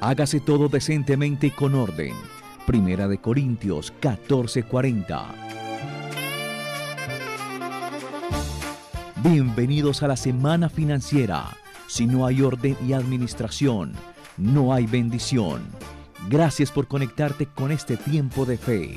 Hágase todo decentemente y con orden. Primera de Corintios 14:40. Bienvenidos a la Semana Financiera. Si no hay orden y administración, no hay bendición. Gracias por conectarte con este tiempo de fe.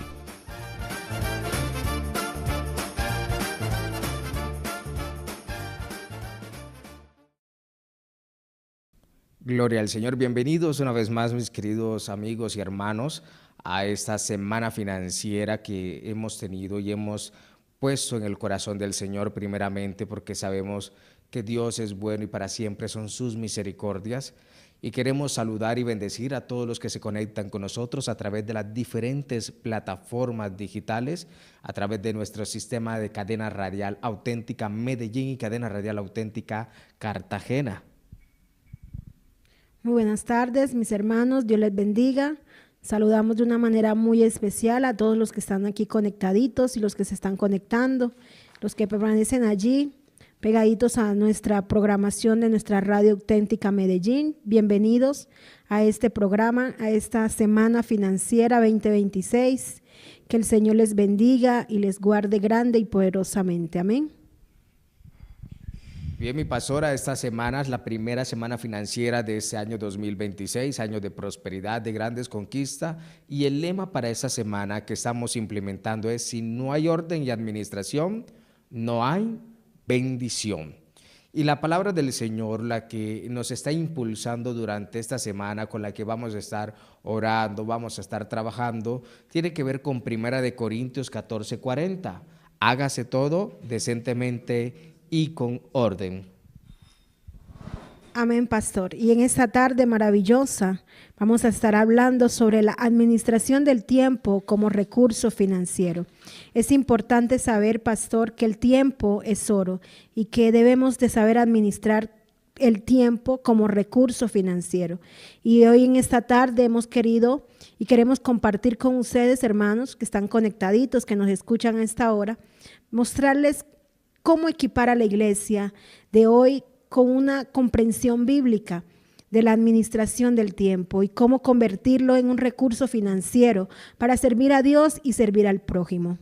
Gloria al Señor, bienvenidos una vez más mis queridos amigos y hermanos a esta semana financiera que hemos tenido y hemos puesto en el corazón del Señor primeramente porque sabemos que Dios es bueno y para siempre son sus misericordias y queremos saludar y bendecir a todos los que se conectan con nosotros a través de las diferentes plataformas digitales, a través de nuestro sistema de cadena radial auténtica Medellín y cadena radial auténtica Cartagena. Muy buenas tardes, mis hermanos, Dios les bendiga. Saludamos de una manera muy especial a todos los que están aquí conectaditos y los que se están conectando, los que permanecen allí, pegaditos a nuestra programación de nuestra radio auténtica Medellín. Bienvenidos a este programa, a esta Semana Financiera 2026. Que el Señor les bendiga y les guarde grande y poderosamente. Amén. Bien, mi pastora, esta semana es la primera semana financiera de este año 2026, año de prosperidad, de grandes conquistas, y el lema para esta semana que estamos implementando es: si no hay orden y administración, no hay bendición. Y la palabra del Señor, la que nos está impulsando durante esta semana, con la que vamos a estar orando, vamos a estar trabajando, tiene que ver con Primera de Corintios 14:40. Hágase todo decentemente y con orden. Amén, pastor. Y en esta tarde maravillosa vamos a estar hablando sobre la administración del tiempo como recurso financiero. Es importante saber, pastor, que el tiempo es oro y que debemos de saber administrar el tiempo como recurso financiero. Y hoy en esta tarde hemos querido y queremos compartir con ustedes, hermanos, que están conectaditos, que nos escuchan a esta hora, mostrarles cómo equipar a la iglesia de hoy con una comprensión bíblica de la administración del tiempo y cómo convertirlo en un recurso financiero para servir a Dios y servir al prójimo.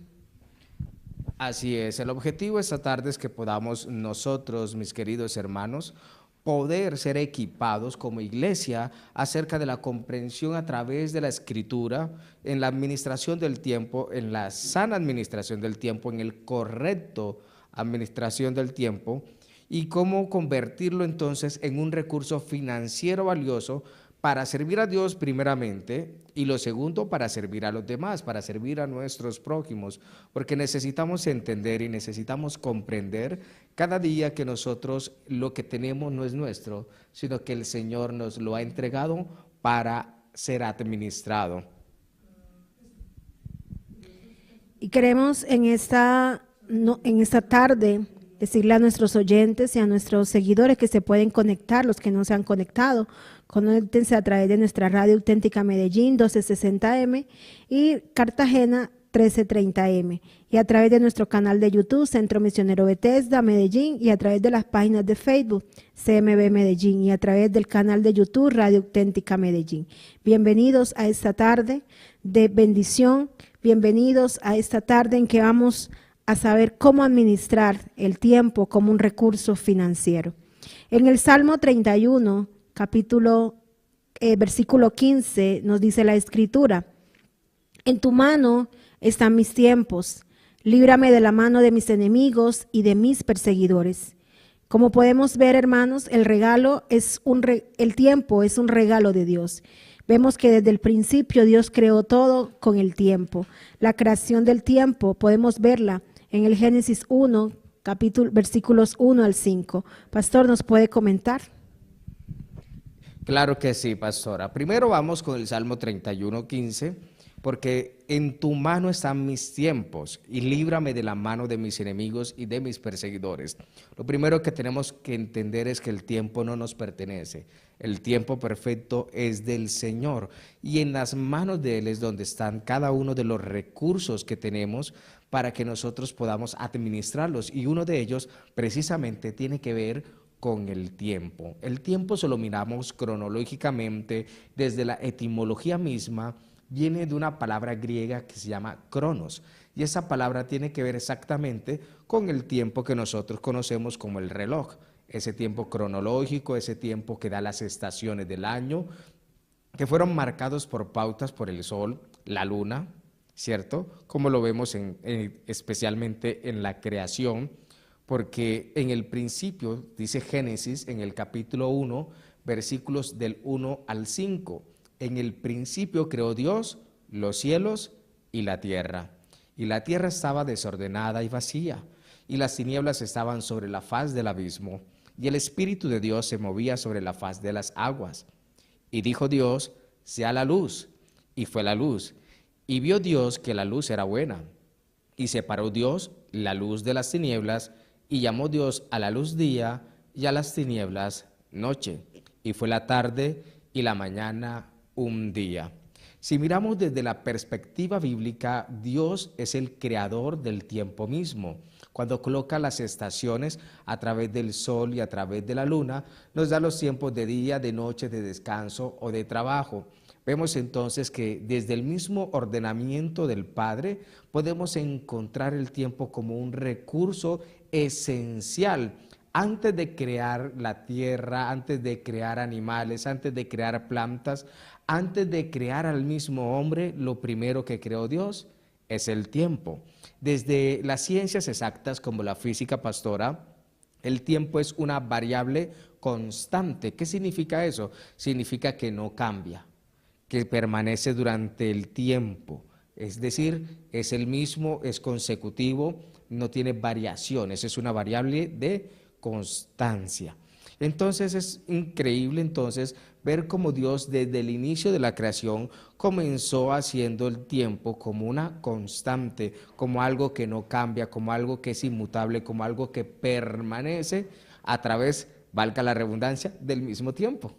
Así es, el objetivo esta tarde es que podamos nosotros, mis queridos hermanos, poder ser equipados como iglesia acerca de la comprensión a través de la Escritura, en la administración del tiempo, en la sana administración del tiempo, en el correcto administración del tiempo y cómo convertirlo entonces en un recurso financiero valioso para servir a Dios primeramente y lo segundo para servir a los demás, para servir a nuestros prójimos, porque necesitamos entender y necesitamos comprender cada día que nosotros lo que tenemos no es nuestro, sino que el Señor nos lo ha entregado para ser administrado. Y queremos en esta tarde decirle a nuestros oyentes y a nuestros seguidores que se pueden conectar, los que no se han conectado, conéctense a través de nuestra radio auténtica Medellín 1260M y Cartagena 1330M y a través de nuestro canal de YouTube Centro Misionero Bethesda Medellín y a través de las páginas de Facebook CMB Medellín y a través del canal de YouTube Radio Auténtica Medellín. Bienvenidos a esta tarde de bendición, bienvenidos a esta tarde en que vamos a saber cómo administrar el tiempo como un recurso financiero. En el Salmo 31, versículo 15, nos dice la Escritura: en tu mano están mis tiempos, líbrame de la mano de mis enemigos y de mis perseguidores. Como podemos ver, hermanos, el tiempo es un regalo de Dios. Vemos que desde el principio Dios creó todo con el tiempo. La creación del tiempo podemos verla en el Génesis 1, versículos 1 al 5. Pastor, ¿nos puede comentar? Claro que sí, pastora. Primero vamos con el Salmo 31, 15, porque en tu mano están mis tiempos y líbrame de la mano de mis enemigos y de mis perseguidores. Lo primero que tenemos que entender es que el tiempo no nos pertenece. El tiempo perfecto es del Señor y en las manos de Él es donde están cada uno de los recursos que tenemos para que nosotros podamos administrarlos, y uno de ellos precisamente tiene que ver con el tiempo. El tiempo, si lo miramos cronológicamente, desde la etimología misma, viene de una palabra griega que se llama cronos, y esa palabra tiene que ver exactamente con el tiempo que nosotros conocemos como el reloj, ese tiempo cronológico, ese tiempo que da las estaciones del año, que fueron marcados por pautas por el sol, la luna, ¿cierto? Como lo vemos especialmente en la creación, porque en el principio, dice Génesis, en el capítulo 1, versículos del 1 al 5, en el principio creó Dios los cielos y la tierra estaba desordenada y vacía, y las tinieblas estaban sobre la faz del abismo, y el Espíritu de Dios se movía sobre la faz de las aguas. Y dijo Dios, sea la luz, y fue la luz. Y vio Dios que la luz era buena, y separó Dios la luz de las tinieblas, y llamó Dios a la luz día, y a las tinieblas noche. Y fue la tarde y la mañana un día. Si miramos desde la perspectiva bíblica, Dios es el creador del tiempo mismo. Cuando coloca las estaciones a través del sol y a través de la luna, nos da los tiempos de día, de noche, de descanso o de trabajo. Vemos entonces que desde el mismo ordenamiento del Padre podemos encontrar el tiempo como un recurso esencial. Antes de crear la tierra, antes de crear animales, antes de crear plantas, antes de crear al mismo hombre, lo primero que creó Dios es el tiempo. Desde las ciencias exactas como la física, pastora, el tiempo es una variable constante. ¿Qué significa eso? Significa que no cambia, que permanece durante el tiempo. Es decir, es el mismo, es consecutivo, no tiene variaciones, es una variable de constancia. Entonces es increíble entonces ver cómo Dios desde el inicio de la creación comenzó haciendo el tiempo como una constante, como algo que no cambia, como algo que es inmutable, como algo que permanece a través, valga la redundancia, del mismo tiempo.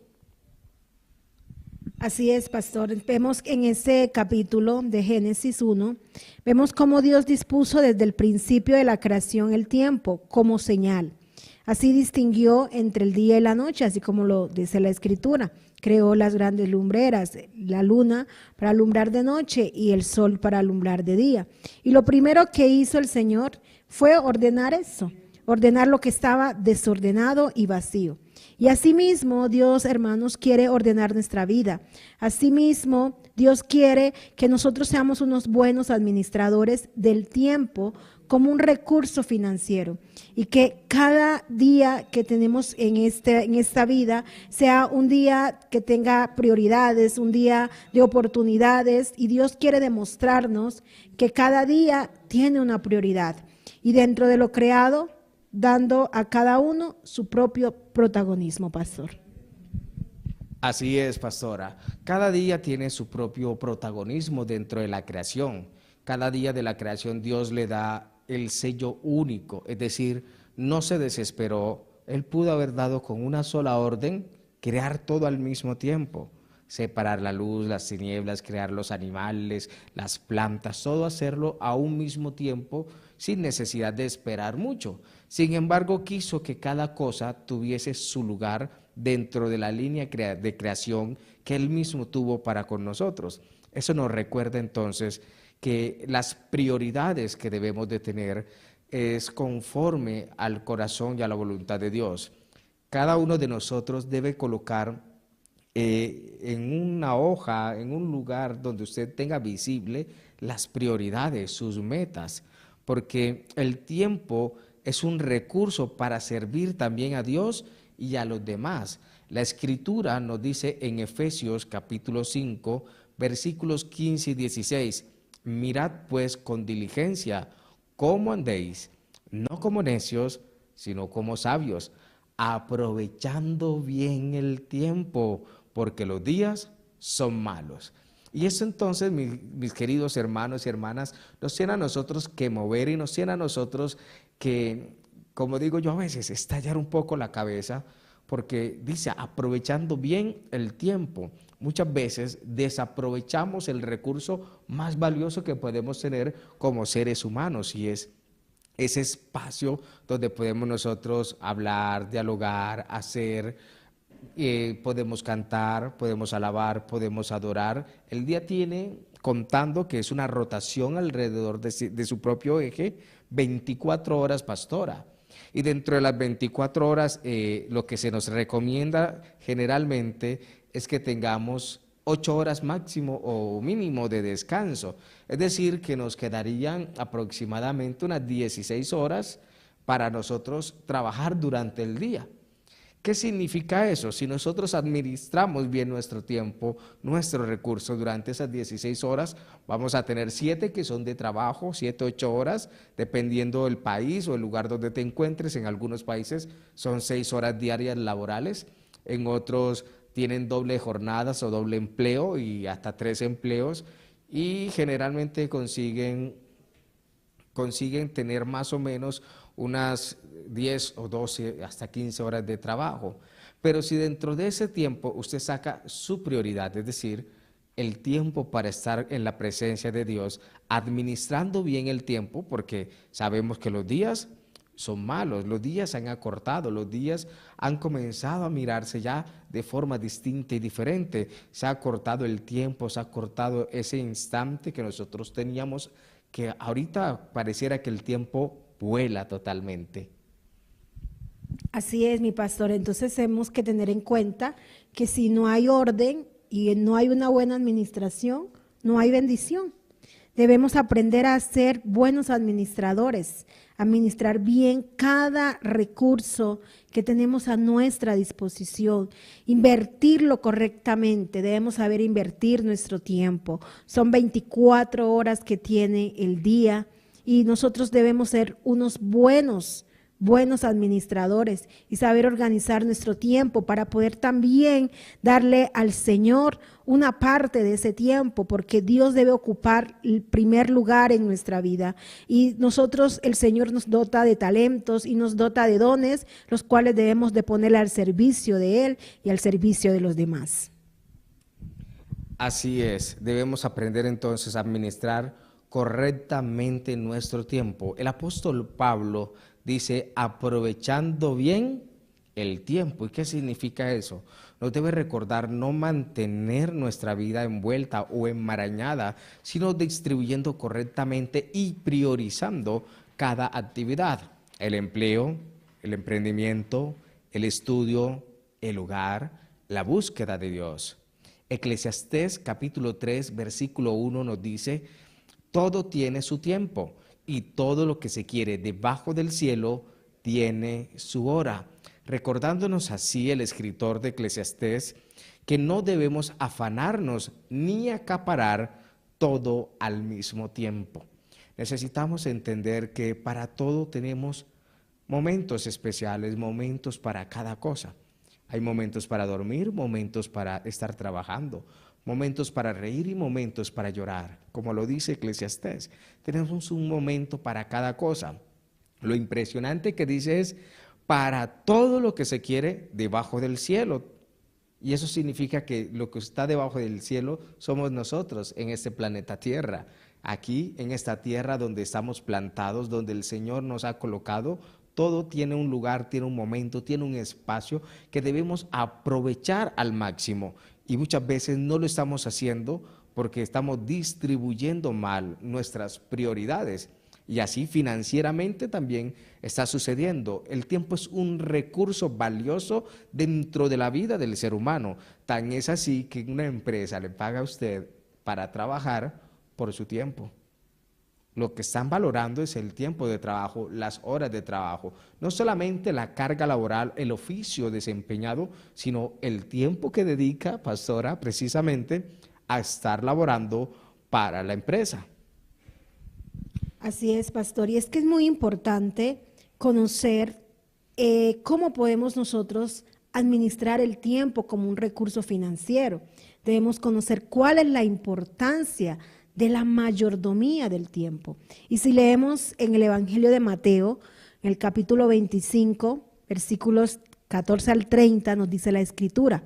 Así es, pastor. Vemos en ese capítulo de Génesis 1, vemos cómo Dios dispuso desde el principio de la creación el tiempo como señal. Así distinguió entre el día y la noche, así como lo dice la Escritura. Creó las grandes lumbreras, la luna para alumbrar de noche y el sol para alumbrar de día. Y lo primero que hizo el Señor fue ordenar eso, ordenar lo que estaba desordenado y vacío. Y asimismo, Dios, hermanos, quiere ordenar nuestra vida. Asimismo, Dios quiere que nosotros seamos unos buenos administradores del tiempo como un recurso financiero y que cada día que tenemos en esta vida sea un día que tenga prioridades, un día de oportunidades, y Dios quiere demostrarnos que cada día tiene una prioridad y dentro de lo creado, dando a cada uno su propio protagonismo, pastor. Así es, pastora. Cada día tiene su propio protagonismo dentro de la creación. Cada día de la creación Dios le da el sello único, es decir, no se desesperó. Él pudo haber dado con una sola orden, crear todo al mismo tiempo, separar la luz, las tinieblas, crear los animales, las plantas, todo hacerlo a un mismo tiempo sin necesidad de esperar mucho. Sin embargo, quiso que cada cosa tuviese su lugar dentro de la línea de creación que Él mismo tuvo para con nosotros. Eso nos recuerda entonces que las prioridades que debemos de tener es conforme al corazón y a la voluntad de Dios. Cada uno de nosotros debe colocar en una hoja, en un lugar donde usted tenga visible las prioridades, sus metas, porque el tiempo es un recurso para servir también a Dios y a los demás. La Escritura nos dice en Efesios capítulo 5, versículos 15 y 16, mirad pues con diligencia cómo andéis, no como necios, sino como sabios, aprovechando bien el tiempo, porque los días son malos. Y eso entonces, mis queridos hermanos y hermanas, nos tiene a nosotros que mover y nos tiene a nosotros que, como digo yo a veces, estallar un poco la cabeza, porque dice, aprovechando bien el tiempo. Muchas veces desaprovechamos el recurso más valioso que podemos tener como seres humanos, y es ese espacio donde podemos nosotros hablar, dialogar, hacer, podemos cantar, podemos alabar, podemos adorar. El día tiene, contando que es una rotación alrededor de su propio eje, 24 horas, pastora. Y dentro de las 24 horas, lo que se nos recomienda generalmente es que tengamos 8 horas máximo o mínimo de descanso. Es decir, que nos quedarían aproximadamente unas 16 horas para nosotros trabajar durante el día. ¿Qué significa eso? Si nosotros administramos bien nuestro tiempo, nuestros recursos durante esas 16 horas, vamos a tener 7 que son de trabajo, 7, 8 horas, dependiendo del país o el lugar donde te encuentres. En algunos países son 6 horas diarias laborales, en otros tienen doble jornadas o doble empleo y hasta 3 empleos, y generalmente consiguen tener más o menos unas 10 o 12 hasta 15 horas de trabajo. Pero si dentro de ese tiempo usted saca su prioridad, es decir, el tiempo para estar en la presencia de Dios, administrando bien el tiempo, porque sabemos que los días son malos, los días se han acortado, los días han comenzado a mirarse ya de forma distinta y diferente. Se ha acortado el tiempo, se ha acortado ese instante que nosotros teníamos, que ahorita pareciera que el tiempo vuela totalmente. Así es, mi pastor. Entonces tenemos que tener en cuenta que si no hay orden y no hay una buena administración, no hay bendición. Debemos aprender a ser buenos administradores, administrar bien cada recurso que tenemos a nuestra disposición, invertirlo correctamente. Debemos saber invertir nuestro tiempo. Son 24 horas que tiene el día y nosotros debemos ser unos buenos administradores y saber organizar nuestro tiempo para poder también darle al Señor una parte de ese tiempo, porque Dios debe ocupar el primer lugar en nuestra vida. Y nosotros, el Señor nos dota de talentos y nos dota de dones, los cuales debemos de poner al servicio de Él y al servicio de los demás. Así es, debemos aprender entonces a administrar correctamente nuestro tiempo. El apóstol Pablo dice, aprovechando bien el tiempo. ¿Y qué significa eso? Nos debe recordar no mantener nuestra vida envuelta o enmarañada, sino distribuyendo correctamente y priorizando cada actividad. El empleo, el emprendimiento, el estudio, el hogar, la búsqueda de Dios. Eclesiastés capítulo 3, versículo 1 nos dice, todo tiene su tiempo y todo lo que se quiere debajo del cielo tiene su hora. Recordándonos así el escritor de Eclesiastés que no debemos afanarnos ni acaparar todo al mismo tiempo. Necesitamos entender que para todo tenemos momentos especiales, momentos para cada cosa. Hay momentos para dormir, momentos para estar trabajando, momentos para reír y momentos para llorar. Como lo dice Eclesiastés, tenemos un momento para cada cosa. Lo impresionante que dice es, para todo lo que se quiere debajo del cielo. Y eso significa que lo que está debajo del cielo somos nosotros en este planeta Tierra. Aquí, en esta tierra donde estamos plantados, donde el Señor nos ha colocado, todo tiene un lugar, tiene un momento, tiene un espacio que debemos aprovechar al máximo. Y muchas veces no lo estamos haciendo porque estamos distribuyendo mal nuestras prioridades. Y así financieramente también está sucediendo. El tiempo es un recurso valioso dentro de la vida del ser humano. Tan es así que una empresa le paga a usted para trabajar por su tiempo. Lo que están valorando es el tiempo de trabajo, las horas de trabajo, no solamente la carga laboral, el oficio desempeñado, sino el tiempo que dedica, pastora, precisamente a estar laborando para la empresa. Así es, pastor, y es que es muy importante conocer cómo podemos nosotros administrar el tiempo como un recurso financiero. Debemos conocer cuál es la importancia de la mayordomía del tiempo. Y si leemos en el Evangelio de Mateo, en el capítulo 25, versículos 14 al 30, nos dice la Escritura,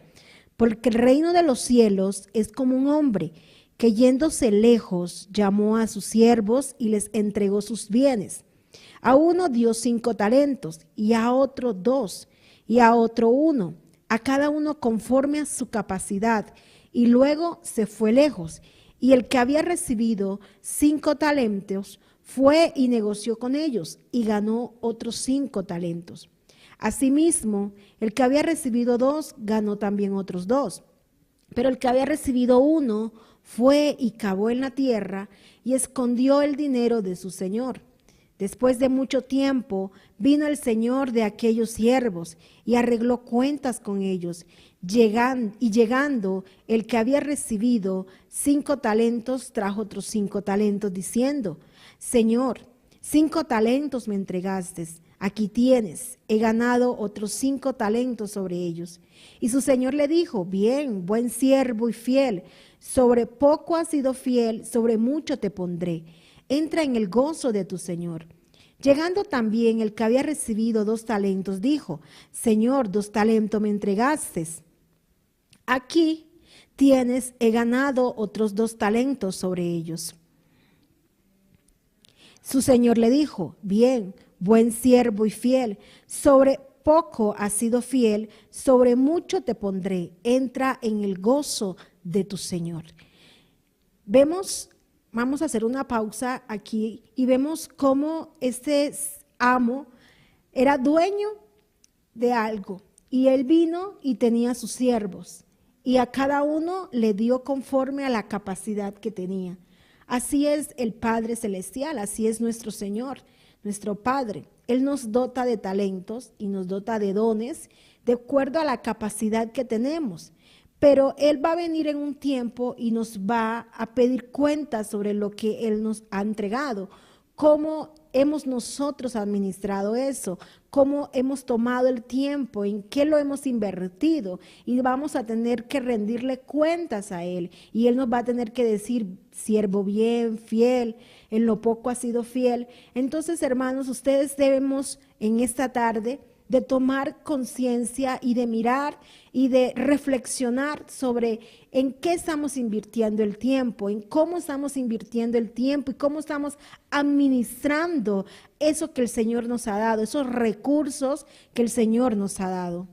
porque el reino de los cielos es como un hombre que yéndose lejos llamó a sus siervos y les entregó sus bienes. A uno dio 5 talentos, y a otro 2, y a otro 1, a cada uno conforme a su capacidad, y luego se fue lejos. Y el que había recibido 5 talentos fue y negoció con ellos, y ganó otros 5 talentos. Asimismo, el que había recibido 2 ganó también otros 2. Pero el que había recibido 1 fue y cavó en la tierra y escondió el dinero de su señor. Después de mucho tiempo vino el señor de aquellos siervos y arregló cuentas con ellos. Llegando el que había recibido 5 talentos, trajo otros 5 talentos, diciendo: Señor, 5 talentos me entregaste. Aquí tienes, he ganado otros 5 talentos sobre ellos. Y su señor le dijo: bien, buen siervo y fiel, sobre poco has sido fiel, sobre mucho te pondré. Entra en el gozo de tu señor. Llegando también el que había recibido 2 talentos, dijo: Señor, 2 talentos me entregaste. Aquí tienes, he ganado otros 2 talentos sobre ellos. Su señor le dijo: bien, buen siervo y fiel, sobre poco has sido fiel, sobre mucho te pondré, entra en el gozo de tu señor. Vamos a hacer una pausa aquí y vemos cómo este amo era dueño de algo y él vino y tenía sus siervos y a cada uno le dio conforme a la capacidad que tenía. Así es el Padre Celestial, así es nuestro Señor, nuestro Padre. Él nos dota de talentos y nos dota de dones de acuerdo a la capacidad que tenemos. Pero Él va a venir en un tiempo y nos va a pedir cuentas sobre lo que Él nos ha entregado. Cómo hemos nosotros administrado eso, cómo hemos tomado el tiempo, en qué lo hemos invertido, y vamos a tener que rendirle cuentas a Él, y Él nos va a tener que decir: siervo bien, fiel, en lo poco has sido fiel. Entonces, hermanos, ustedes debemos en esta tarde de tomar conciencia y de mirar y de reflexionar sobre en qué estamos invirtiendo el tiempo, en cómo estamos invirtiendo el tiempo y cómo estamos administrando eso que el Señor nos ha dado, esos recursos que el Señor nos ha dado.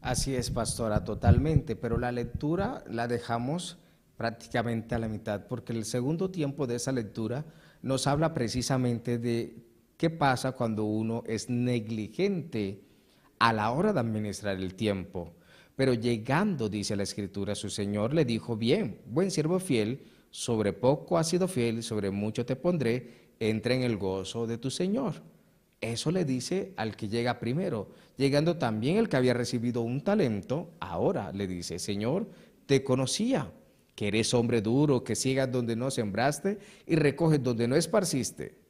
Así es, pastora, totalmente, pero la lectura la dejamos prácticamente a la mitad, porque el segundo tiempo de esa lectura nos habla precisamente de qué pasa cuando uno es negligente a la hora de administrar el tiempo. Pero llegando, dice la Escritura, su Señor le dijo: bien, buen siervo fiel, sobre poco has sido fiel, sobre mucho te pondré, entra en el gozo de tu Señor. Eso le dice al que llega primero. Llegando también el que había recibido un talento, ahora le dice: Señor, te conocía, que eres hombre duro, que ciegas donde no sembraste y recoges donde no esparciste.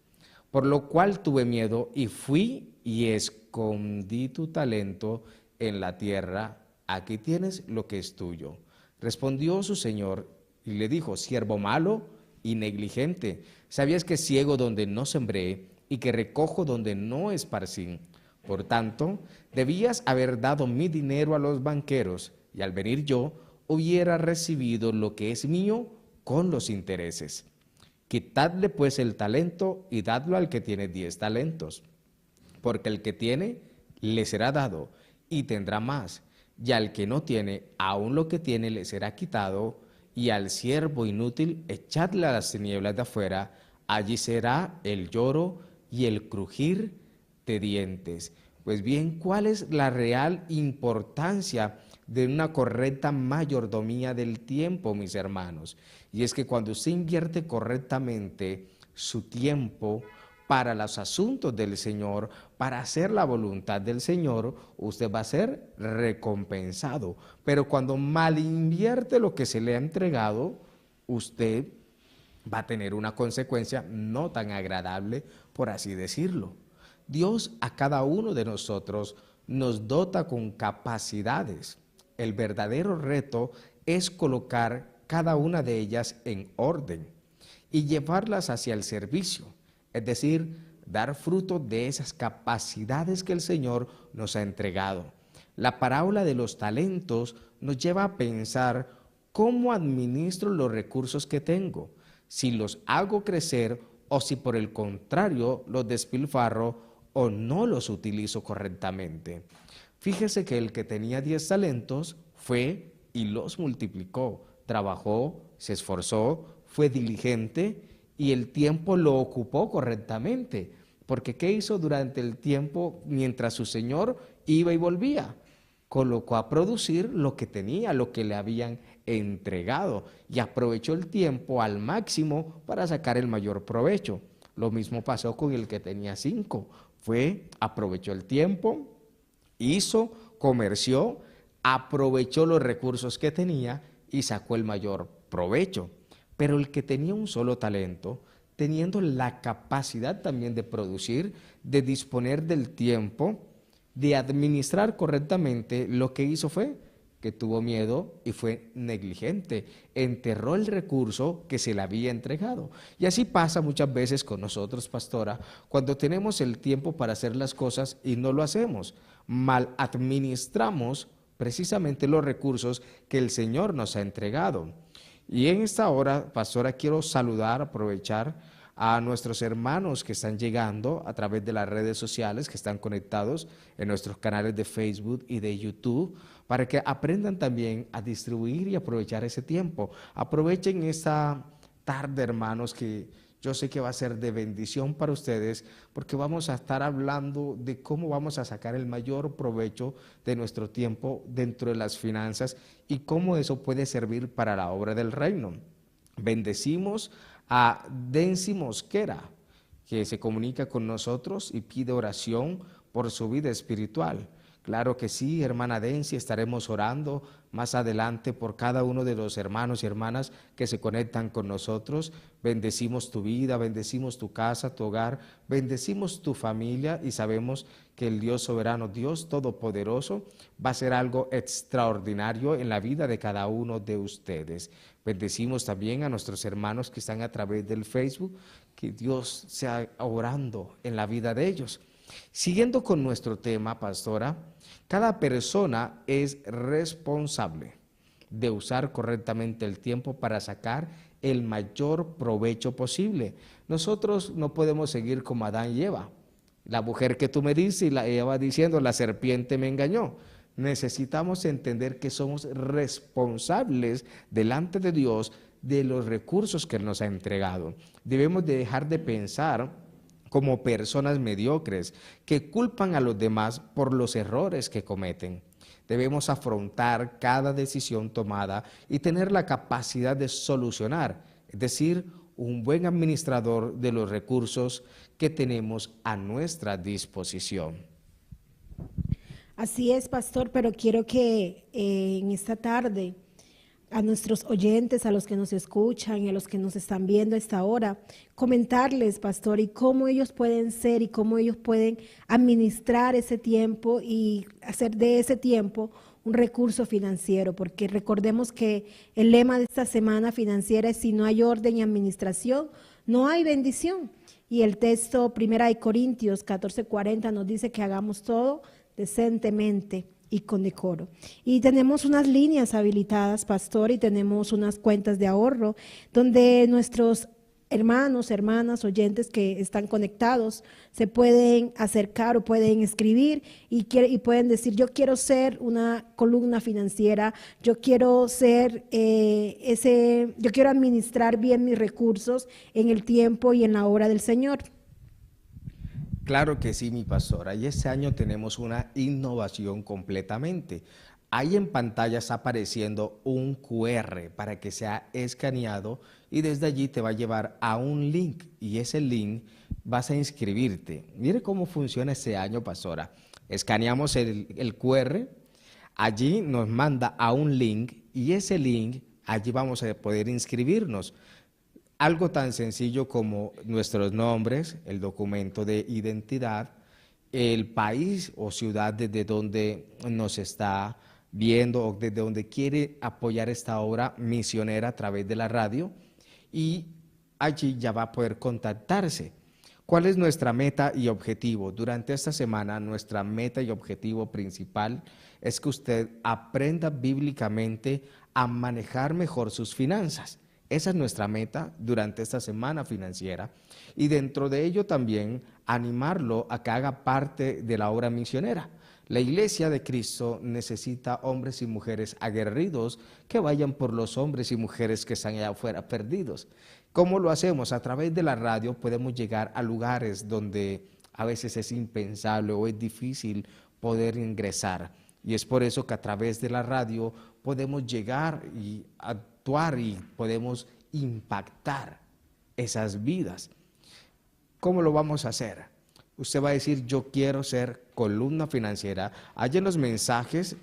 Por lo cual tuve miedo y fui y escondí tu talento en la tierra. Aquí tienes lo que es tuyo. Respondió su señor y le dijo: siervo malo y negligente, ¿sabías que ciego donde no sembré y que recojo donde no esparcí? Por tanto, debías haber dado mi dinero a los banqueros, y al venir yo hubiera recibido lo que es mío con los intereses. Quitadle pues el talento y dadlo al que tiene 10 talentos, porque el que tiene le será dado y tendrá más, y al que no tiene, aún lo que tiene le será quitado, y al siervo inútil echadle a las tinieblas de afuera, allí será el lloro y el crujir de dientes. Pues bien, ¿cuál es la real importancia de una correcta mayordomía del tiempo, mis hermanos? Y es que cuando usted invierte correctamente su tiempo para los asuntos del Señor, para hacer la voluntad del Señor, usted va a ser recompensado. Pero cuando mal invierte lo que se le ha entregado, usted va a tener una consecuencia no tan agradable, por así decirlo. Dios a cada uno de nosotros nos dota con capacidades. El verdadero reto es colocar cada una de ellas en orden y llevarlas hacia el servicio, es decir, dar fruto de esas capacidades que el Señor nos ha entregado. La parábola de los talentos nos lleva a pensar cómo administro los recursos que tengo, si los hago crecer o si por el contrario los despilfarro o no los utilizo correctamente. Fíjese que el que tenía 10 talentos fue y los multiplicó, trabajó, se esforzó, fue diligente y el tiempo lo ocupó correctamente. Porque ¿qué hizo durante el tiempo mientras su señor iba y volvía? Colocó a producir lo que tenía, lo que le habían entregado y aprovechó el tiempo al máximo para sacar el mayor provecho. Lo mismo pasó con el que tenía 5. Aprovechó el tiempo, hizo, comerció, aprovechó los recursos que tenía y sacó el mayor provecho. Pero el que tenía un solo talento, teniendo la capacidad también de producir, de disponer del tiempo, de administrar correctamente, lo que hizo fue que tuvo miedo y fue negligente, enterró el recurso que se le había entregado. Y así pasa muchas veces con nosotros, pastora, cuando tenemos el tiempo para hacer las cosas y no lo hacemos, mal administramos precisamente los recursos que el Señor nos ha entregado. Y en esta hora, pastora, quiero saludar, aprovechar a nuestros hermanos que están llegando a través de las redes sociales, que están conectados en nuestros canales de Facebook y de YouTube, para que aprendan también a distribuir y aprovechar ese tiempo. Aprovechen esta tarde, hermanos, que yo sé que va a ser de bendición para ustedes, porque vamos a estar hablando de cómo vamos a sacar el mayor provecho de nuestro tiempo dentro de las finanzas y cómo eso puede servir para la obra del reino. Bendecimos a Densi Mosquera, que se comunica con nosotros y pide oración por su vida espiritual. Claro que sí, hermana Densi, estaremos orando más adelante por cada uno de los hermanos y hermanas que se conectan con nosotros. Bendecimos tu vida, bendecimos tu casa, tu hogar, bendecimos tu familia y sabemos que el Dios soberano, Dios todopoderoso, va a hacer algo extraordinario en la vida de cada uno de ustedes. Bendecimos también a nuestros hermanos que están a través del Facebook, que Dios sea orando en la vida de ellos. Siguiendo con nuestro tema, pastora, cada persona es responsable de usar correctamente el tiempo para sacar el mayor provecho posible. Nosotros no podemos seguir como Adán y Eva. La mujer que tú me dices y ella va diciendo, la serpiente me engañó. Necesitamos entender que somos responsables delante de Dios de los recursos que Él nos ha entregado. Debemos de dejar de pensar como personas mediocres que culpan a los demás por los errores que cometen. Debemos afrontar cada decisión tomada y tener la capacidad de solucionar, es decir, un buen administrador de los recursos que tenemos a nuestra disposición. Así es, pastor, pero quiero que en esta tarde a nuestros oyentes, a los que nos escuchan y a los que nos están viendo a esta hora, comentarles, pastor, y cómo ellos pueden ser y cómo ellos pueden administrar ese tiempo y hacer de ese tiempo un recurso financiero, porque recordemos que el lema de esta semana financiera es: si no hay orden y administración, no hay bendición. Y el texto 1 Corintios 14:40 nos dice que hagamos todo decentemente y con decoro. Y tenemos unas líneas habilitadas, pastor, y tenemos unas cuentas de ahorro donde nuestros hermanos, hermanas, oyentes que están conectados se pueden acercar o pueden escribir y pueden decir: yo quiero ser una columna financiera, yo quiero ser yo quiero administrar bien mis recursos en el tiempo y en la obra del Señor. Claro que sí, mi pastora, y este año tenemos una innovación completamente. Ahí en pantalla está apareciendo un QR para que sea escaneado y desde allí te va a llevar a un link y ese link vas a inscribirte. Mire cómo funciona este año, pastora. Escaneamos el QR, allí nos manda a un link y ese link, allí vamos a poder inscribirnos. Algo tan sencillo como nuestros nombres, el documento de identidad, el país o ciudad desde donde nos está viendo o desde donde quiere apoyar esta obra misionera a través de la radio, y allí ya va a poder contactarse. ¿Cuál es nuestra meta y objetivo? Durante esta semana nuestra meta y objetivo principal es que usted aprenda bíblicamente a manejar mejor sus finanzas. Esa es nuestra meta durante esta semana financiera y dentro de ello también animarlo a que haga parte de la obra misionera. La Iglesia de Cristo necesita hombres y mujeres aguerridos que vayan por los hombres y mujeres que están allá afuera perdidos. ¿Cómo lo hacemos? A través de la radio podemos llegar a lugares donde a veces es impensable o es difícil poder ingresar. Y es por eso que a través de la radio podemos llegar y actuar y podemos impactar esas vidas. ¿Cómo lo vamos a hacer? Usted va a decir, yo quiero ser columna financiera. Allá en los mensajes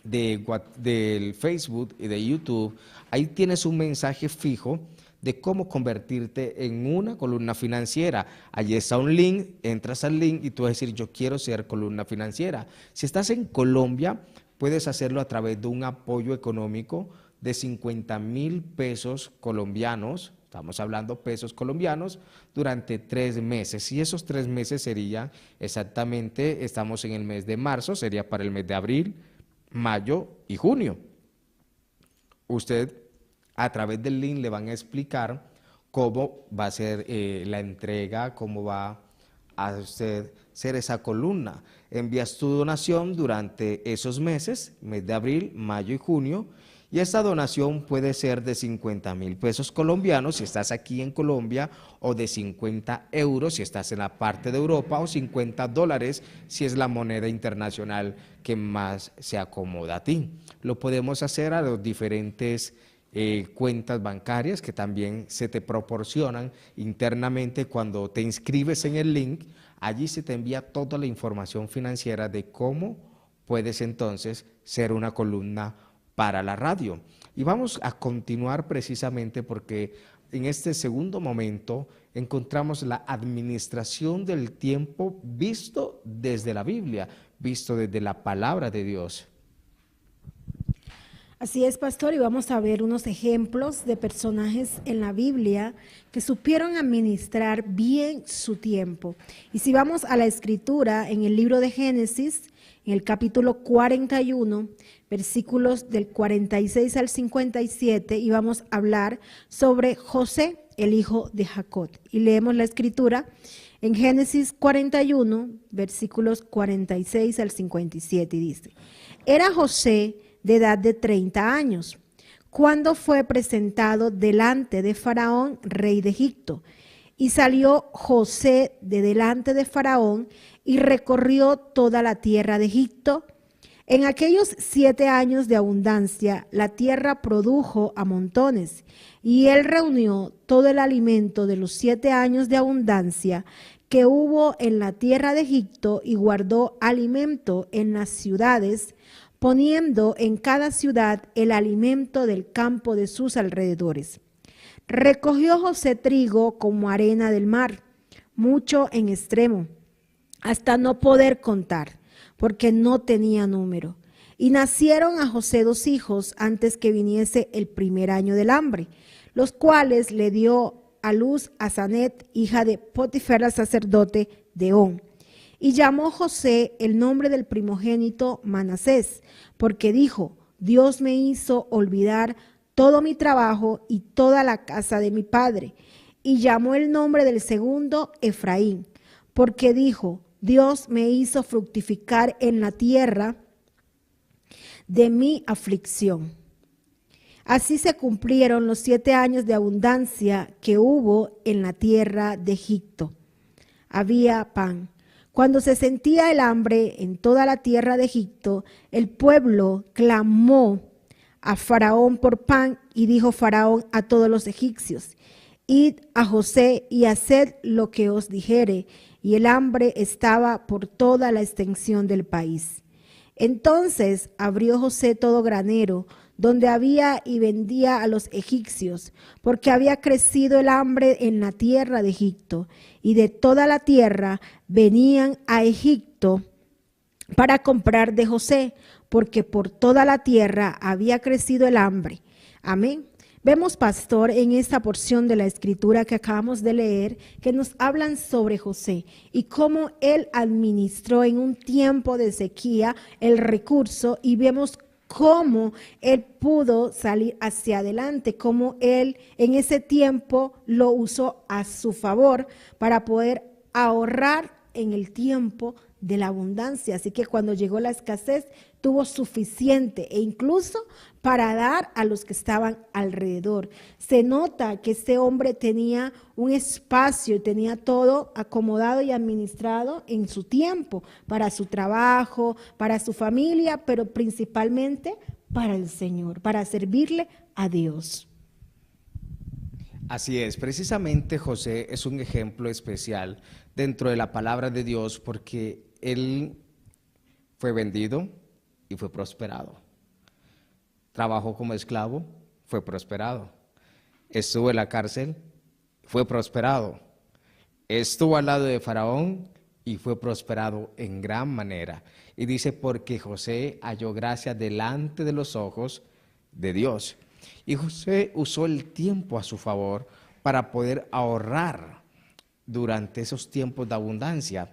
del Facebook y de YouTube, ahí tienes un mensaje fijo de cómo convertirte en una columna financiera. Allí está un link, entras al link y tú vas a decir, yo quiero ser columna financiera. Si estás en Colombia, puedes hacerlo a través de un apoyo económico de 50,000 pesos colombianos, estamos hablando pesos colombianos, durante 3 meses. Y esos 3 meses serían exactamente, estamos en el mes de marzo, sería para el mes de abril, mayo y junio. Usted a través del link le van a explicar cómo va a ser la entrega, cómo va a usted ser esa columna. Envías tu donación durante esos meses, mes de abril, mayo y junio, y esta donación puede ser de 50,000 pesos colombianos si estás aquí en Colombia, o de 50 euros si estás en la parte de Europa, o $50 si es la moneda internacional que más se acomoda a ti. Lo podemos hacer a los diferentes cuentas bancarias que también se te proporcionan internamente cuando te inscribes en el link. Allí se te envía toda la información financiera de cómo puedes entonces ser una columna para la radio. Y vamos a continuar precisamente porque en este segundo momento encontramos la administración del tiempo visto desde la Biblia, visto desde la palabra de Dios. Así es, pastor, y vamos a ver unos ejemplos de personajes en la Biblia que supieron administrar bien su tiempo. Y si vamos a la escritura, en el libro de Génesis, en el capítulo 41, versículos del 46 al 57, y vamos a hablar sobre José, el hijo de Jacob. Y leemos la escritura en Génesis 41, versículos 46 al 57, y dice: Era José de edad de 30 años, cuando fue presentado delante de Faraón, rey de Egipto. Y salió José de delante de Faraón y recorrió toda la tierra de Egipto. En aquellos 7 años de abundancia, la tierra produjo a montones, y él reunió todo el alimento de los 7 años de abundancia que hubo en la tierra de Egipto, y guardó alimento en las ciudades, poniendo en cada ciudad el alimento del campo de sus alrededores. Recogió José trigo como arena del mar, mucho en extremo, hasta no poder contar, porque no tenía número. Y nacieron a José 2 hijos antes que viniese el primer año del hambre, los cuales le dio a luz a Sanet, hija de Potifera, sacerdote de On. Y llamó José el nombre del primogénito Manasés, porque dijo: Dios me hizo olvidar todo mi trabajo y toda la casa de mi padre. Y llamó el nombre del segundo Efraín, porque dijo: Dios me hizo fructificar en la tierra de mi aflicción. Así se cumplieron los 7 años de abundancia que hubo en la tierra de Egipto. Había pan. Cuando se sentía el hambre en toda la tierra de Egipto, el pueblo clamó a Faraón por pan, y dijo Faraón a todos los egipcios: Id a José y haced lo que os dijere. Y el hambre estaba por toda la extensión del país. Entonces abrió José todo granero donde había, y vendía a los egipcios, porque había crecido el hambre en la tierra de Egipto, y de toda la tierra venían a Egipto para comprar de José, porque por toda la tierra había crecido el hambre. Amén. Vemos, pastor, en esta porción de la escritura que acabamos de leer, que nos hablan sobre José y cómo él administró en un tiempo de sequía el recurso, y vemos cómo él pudo salir hacia adelante, cómo él en ese tiempo lo usó a su favor para poder ahorrar en el tiempo de la abundancia. Así que cuando llegó la escasez, tuvo suficiente e incluso para dar a los que estaban alrededor. Se nota que este hombre tenía un espacio, tenía todo acomodado y administrado en su tiempo, para su trabajo, para su familia, pero principalmente para el Señor, para servirle a Dios. Así es, precisamente José es un ejemplo especial dentro de la palabra de Dios porque él fue vendido y fue prosperado. Trabajó como esclavo, fue prosperado. Estuvo en la cárcel, fue prosperado. Estuvo al lado de Faraón y fue prosperado en gran manera. Y dice, porque José halló gracia delante de los ojos de Dios. Y José usó el tiempo a su favor para poder ahorrar durante esos tiempos de abundancia.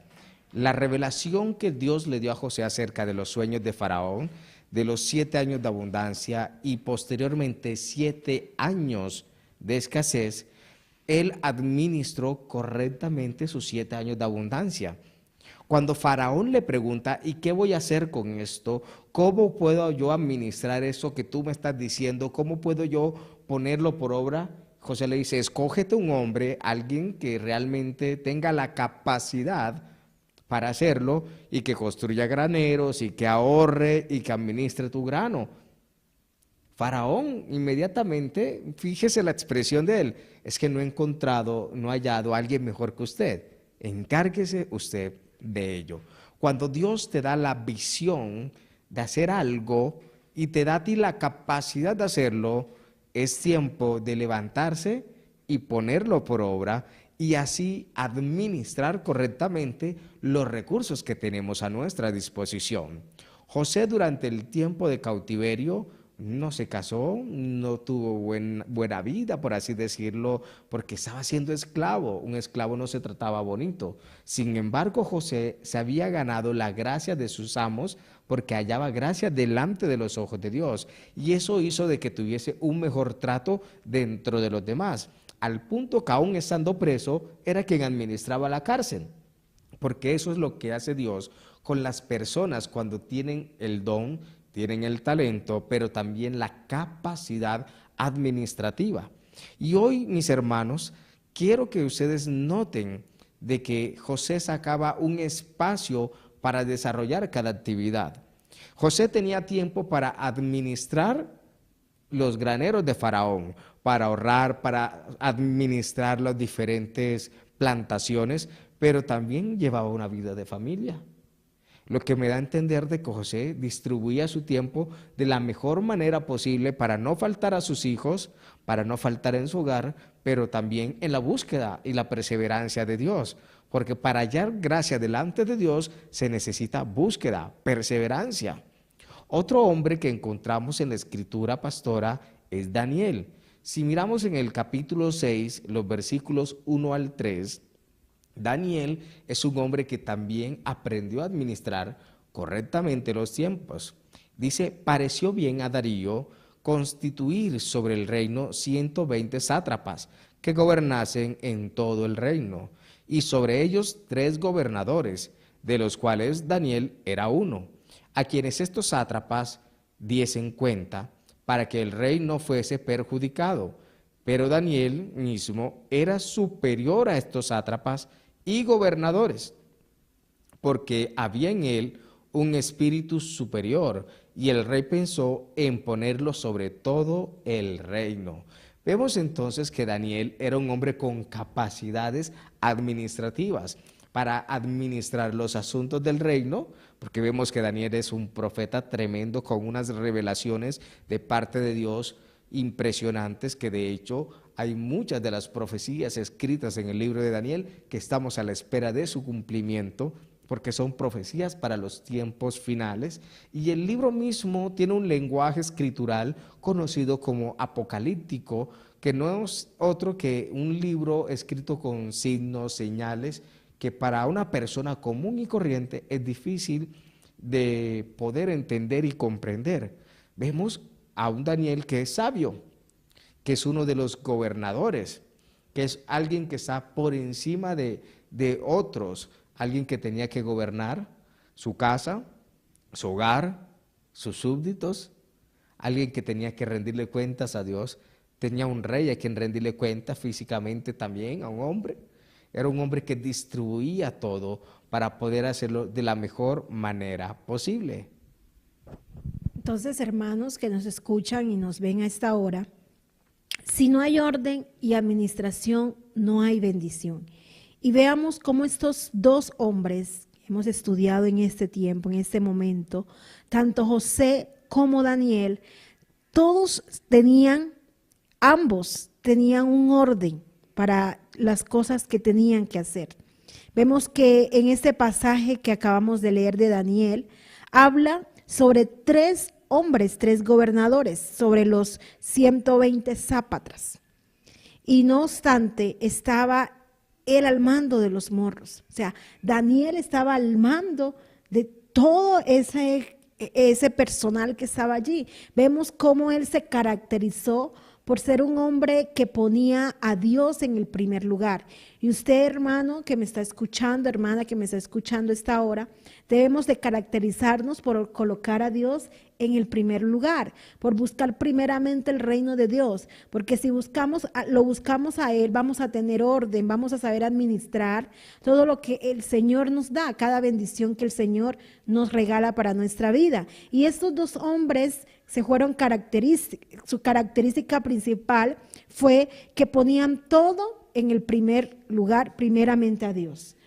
La revelación que Dios le dio a José acerca de los sueños de Faraón, de los 7 años de abundancia y posteriormente 7 años de escasez, él administró correctamente sus 7 años de abundancia. Cuando Faraón le pregunta, ¿y qué voy a hacer con esto? ¿Cómo puedo yo administrar eso que tú me estás diciendo? ¿Cómo puedo yo ponerlo por obra? José le dice, escógete un hombre, alguien que realmente tenga la capacidad para hacerlo y que construya graneros y que ahorre y que administre tu grano. Faraón inmediatamente, fíjese la expresión de él, es que no he encontrado, no he hallado a alguien mejor que usted, encárguese usted de ello. Cuando Dios te da la visión de hacer algo y te da a ti la capacidad de hacerlo, es tiempo de levantarse y ponerlo por obra y así administrar correctamente los recursos que tenemos a nuestra disposición. José durante el tiempo de cautiverio no se casó, no tuvo buena vida, por así decirlo, porque estaba siendo esclavo. Un esclavo no se trataba bonito. Sin embargo, José se había ganado la gracia de sus amos porque hallaba gracia delante de los ojos de Dios. Y eso hizo de que tuviese un mejor trato dentro de los demás, al punto que aún estando preso, era quien administraba la cárcel. Porque eso es lo que hace Dios con las personas cuando tienen el don, tienen el talento, pero también la capacidad administrativa. Y hoy, mis hermanos, quiero que ustedes noten de que José sacaba un espacio para desarrollar cada actividad. José tenía tiempo para administrar los graneros de Faraón, para ahorrar, para administrar las diferentes plantaciones, pero también llevaba una vida de familia. Lo que me da a entender de que José distribuía su tiempo de la mejor manera posible para no faltar a sus hijos, para no faltar en su hogar, pero también en la búsqueda y la perseverancia de Dios. Porque para hallar gracia delante de Dios se necesita búsqueda, perseverancia. Otro hombre que encontramos en la escritura, pastora, es Daniel. Si miramos en el capítulo 6, los versículos 1 al 3, Daniel es un hombre que también aprendió a administrar correctamente los tiempos. Dice, pareció bien a Darío constituir sobre el reino 120 sátrapas que gobernasen en todo el reino, y sobre ellos 3 gobernadores, de los cuales Daniel era uno, a quienes estos sátrapas diesen cuenta para que el rey no fuese perjudicado. Pero Daniel mismo era superior a estos sátrapas y gobernadores, porque había en él un espíritu superior, y el rey pensó en ponerlo sobre todo el reino. Vemos entonces que Daniel era un hombre con capacidades administrativas para administrar los asuntos del reino, porque vemos que Daniel es un profeta tremendo con unas revelaciones de parte de Dios impresionantes, que de hecho hay muchas de las profecías escritas en el libro de Daniel que estamos a la espera de su cumplimiento, porque son profecías para los tiempos finales, y el libro mismo tiene un lenguaje escritural conocido como apocalíptico, que no es otro que un libro escrito con signos, señales, que para una persona común y corriente es difícil de poder entender y comprender. Vemos a un Daniel que es sabio, que es uno de los gobernadores, que es alguien que está por encima de otros, alguien que tenía que gobernar su casa, su hogar, sus súbditos, alguien que tenía que rendirle cuentas a Dios. Tenía un rey a quien rendirle cuentas físicamente también, a un hombre. Era un hombre que distribuía todo para poder hacerlo de la mejor manera posible. Entonces, hermanos que nos escuchan y nos ven a esta hora, si no hay orden y administración, no hay bendición. Y veamos cómo estos dos hombres que hemos estudiado en este tiempo, en este momento, tanto José como Daniel, ambos tenían un orden para las cosas que tenían que hacer. Vemos que en este pasaje que acabamos de leer de Daniel, habla sobre 3 hombres, 3 gobernadores, sobre los 120 sátrapas. Y no obstante, estaba él al mando de los morros. O sea, Daniel estaba al mando de todo ese personal que estaba allí. Vemos cómo él se caracterizó por ser un hombre que ponía a Dios en el primer lugar. Y usted, hermano, que me está escuchando, hermana que me está escuchando esta hora, debemos de caracterizarnos por colocar a Dios en el primer lugar, por buscar primeramente el reino de Dios, porque si lo buscamos a Él, vamos a tener orden, vamos a saber administrar todo lo que el Señor nos da, cada bendición que el Señor nos regala para nuestra vida. Y estos dos hombres su característica principal fue que ponían todo en el primer lugar, primeramente a Dios.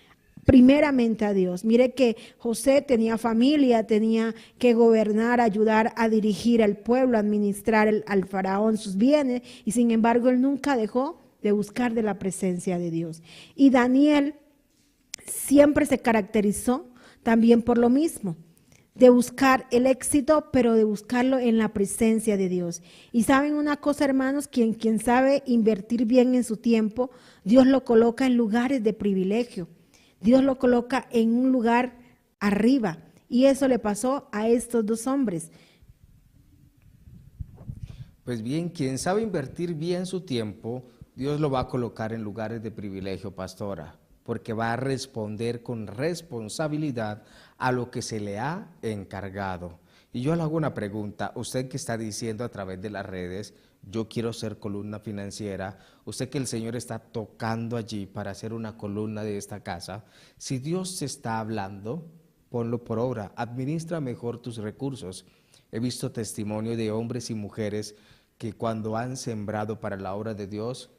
Primeramente a Dios. Mire que José tenía familia, tenía que gobernar, ayudar a dirigir al pueblo, administrar al faraón sus bienes, y sin embargo él nunca dejó de buscar de la presencia de Dios. Y Daniel siempre se caracterizó también por lo mismo, de buscar el éxito, pero de buscarlo en la presencia de Dios. Y saben una cosa, hermanos, quien sabe invertir bien en su tiempo, Dios lo coloca en lugares de privilegio. Dios lo coloca en un lugar arriba. Y eso le pasó a estos dos hombres. Pues bien, quien sabe invertir bien su tiempo, Dios lo va a colocar en lugares de privilegio, pastora, porque va a responder con responsabilidad a lo que se le ha encargado. Y yo le hago una pregunta, usted que está diciendo a través de las redes, yo quiero ser columna financiera, usted que el Señor está tocando allí para hacer una columna de esta casa, si Dios te está hablando, ponlo por obra, administra mejor tus recursos. He visto testimonio de hombres y mujeres que cuando han sembrado para la obra de Dios,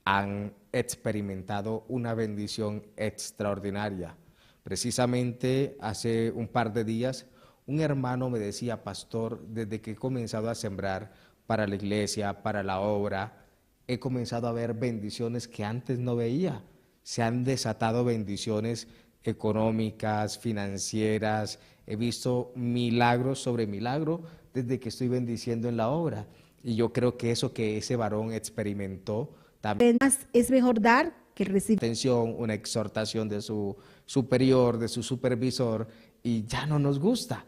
han experimentado una bendición extraordinaria. Precisamente hace un par de días, un hermano me decía, pastor, desde que he comenzado a sembrar para la iglesia, para la obra, he comenzado a ver bendiciones que antes no veía. Se han desatado bendiciones económicas, financieras, he visto milagros sobre milagro desde que estoy bendiciendo en la obra. Y yo creo que eso que ese varón experimentó también Es mejor dar que recibir. Atención, una exhortación de su superior, de su supervisor, y ya no nos gusta.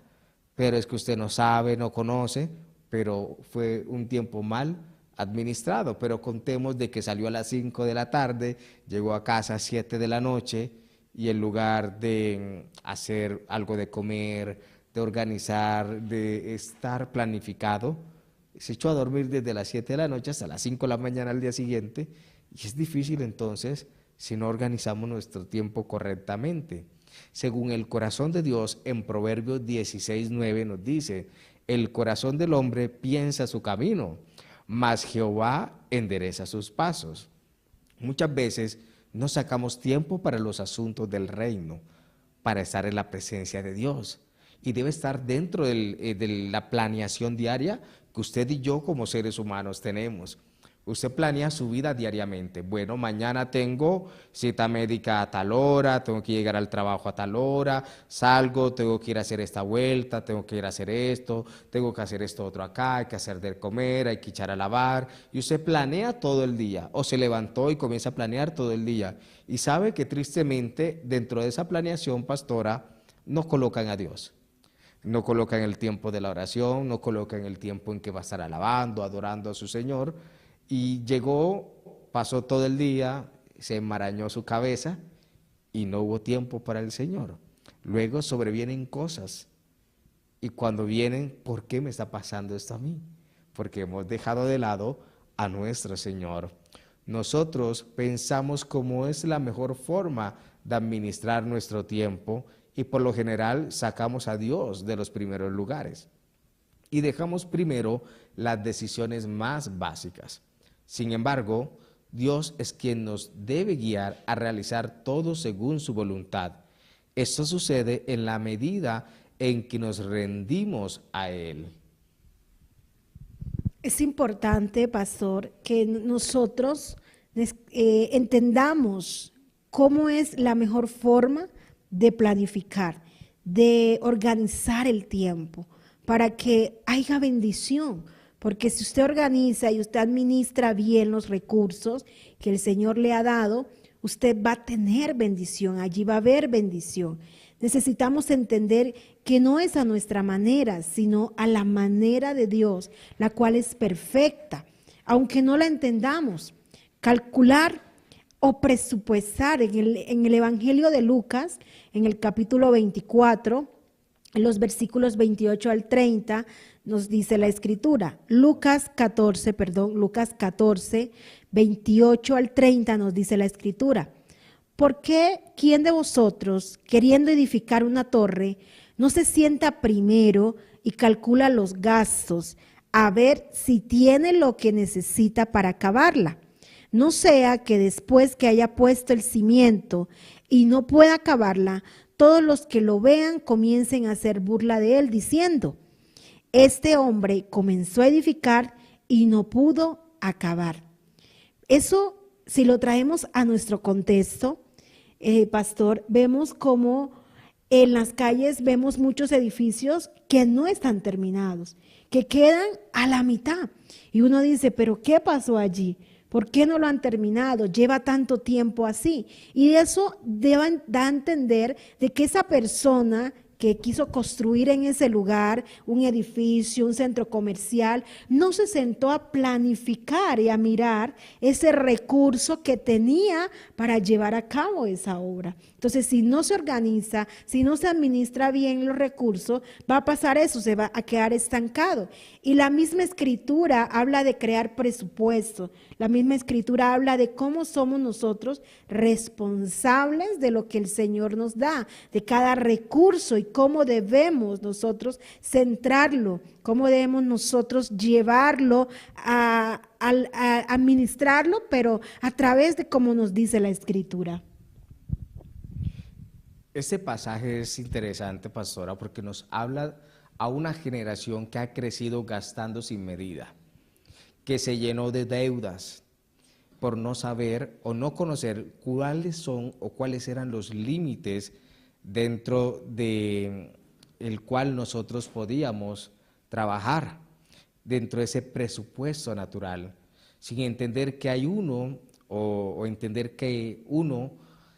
Pero es que usted no sabe, no conoce, pero fue un tiempo mal administrado. Pero contemos de que salió a las 5 de la tarde, llegó a casa a 7 de la noche, y en lugar de hacer algo de comer, de organizar, de estar planificado, se echó a dormir desde las 7 de la noche hasta las 5 de la mañana al día siguiente, y es difícil entonces si no organizamos nuestro tiempo correctamente. Según el corazón de Dios, en Proverbios 16:9 nos dice, el corazón del hombre piensa su camino, mas Jehová endereza sus pasos. Muchas veces no sacamos tiempo para los asuntos del reino, para estar en la presencia de Dios, y debe estar dentro de la planeación diaria que usted y yo como seres humanos tenemos. Usted planea su vida diariamente. Bueno, mañana tengo cita médica a tal hora, tengo que llegar al trabajo a tal hora, salgo, tengo que ir a hacer esta vuelta, tengo que ir a hacer esto, tengo que hacer esto otro acá, hay que hacer de comer, hay que echar a lavar. Y usted planea todo el día, o se levantó y comienza a planear todo el día. Y sabe que tristemente dentro de esa planeación, pastora, no colocan a Dios. no colocan el tiempo de la oración, no colocan el tiempo en que va a estar alabando, adorando a su Señor. Y llegó, pasó todo el día, se enmarañó su cabeza y no hubo tiempo para el Señor. Luego sobrevienen cosas. Y cuando vienen, ¿por qué me está pasando esto a mí? Porque hemos dejado de lado a nuestro Señor. Nosotros pensamos cómo es la mejor forma de administrar nuestro tiempo y por lo general sacamos a Dios de los primeros lugares y dejamos primero las decisiones más básicas. Sin embargo, Dios es quien nos debe guiar a realizar todo según su voluntad. Esto sucede en la medida en que nos rendimos a Él. Es importante, pastor, que nosotros entendamos cómo es la mejor forma de planificar, de organizar el tiempo para que haya bendición. Porque si usted organiza y usted administra bien los recursos que el Señor le ha dado, usted va a tener bendición, allí va a haber bendición. Necesitamos entender que no es a nuestra manera, sino a la manera de Dios, la cual es perfecta, aunque no la entendamos. Calcular o presupuestar en el Evangelio de Lucas, en el capítulo 24, en los versículos 28 al 30, nos dice la Escritura. Lucas 14, 28 al 30 nos dice la Escritura. ¿Por qué quién de vosotros, queriendo edificar una torre, no se sienta primero y calcula los gastos, a ver si tiene lo que necesita para acabarla? No sea que después que haya puesto el cimiento y no pueda acabarla, todos los que lo vean comiencen a hacer burla de él, diciendo: este hombre comenzó a edificar y no pudo acabar. Eso, si lo traemos a nuestro contexto, pastor, vemos como en las calles vemos muchos edificios que no están terminados, que quedan a la mitad. Y uno dice, ¿pero qué pasó allí? ¿Por qué no lo han terminado? Lleva tanto tiempo así. Y eso da a entender de que esa persona que quiso construir en ese lugar un edificio, un centro comercial, no se sentó a planificar y a mirar ese recurso que tenía para llevar a cabo esa obra. Entonces, si no se organiza, si no se administra bien los recursos, va a pasar eso, se va a quedar estancado. Y la misma Escritura habla de crear presupuesto. La misma Escritura habla de cómo somos nosotros responsables de lo que el Señor nos da, de cada recurso y cómo debemos nosotros centrarlo, cómo debemos nosotros llevarlo a administrarlo, pero a través de cómo nos dice la Escritura. Este pasaje es interesante, pastora, porque nos habla a una generación que ha crecido gastando sin medida, que se llenó de deudas por no saber o no conocer cuáles son o cuáles eran los límites dentro de el cual nosotros podíamos trabajar dentro de ese presupuesto natural, sin entender que hay uno o entender que uno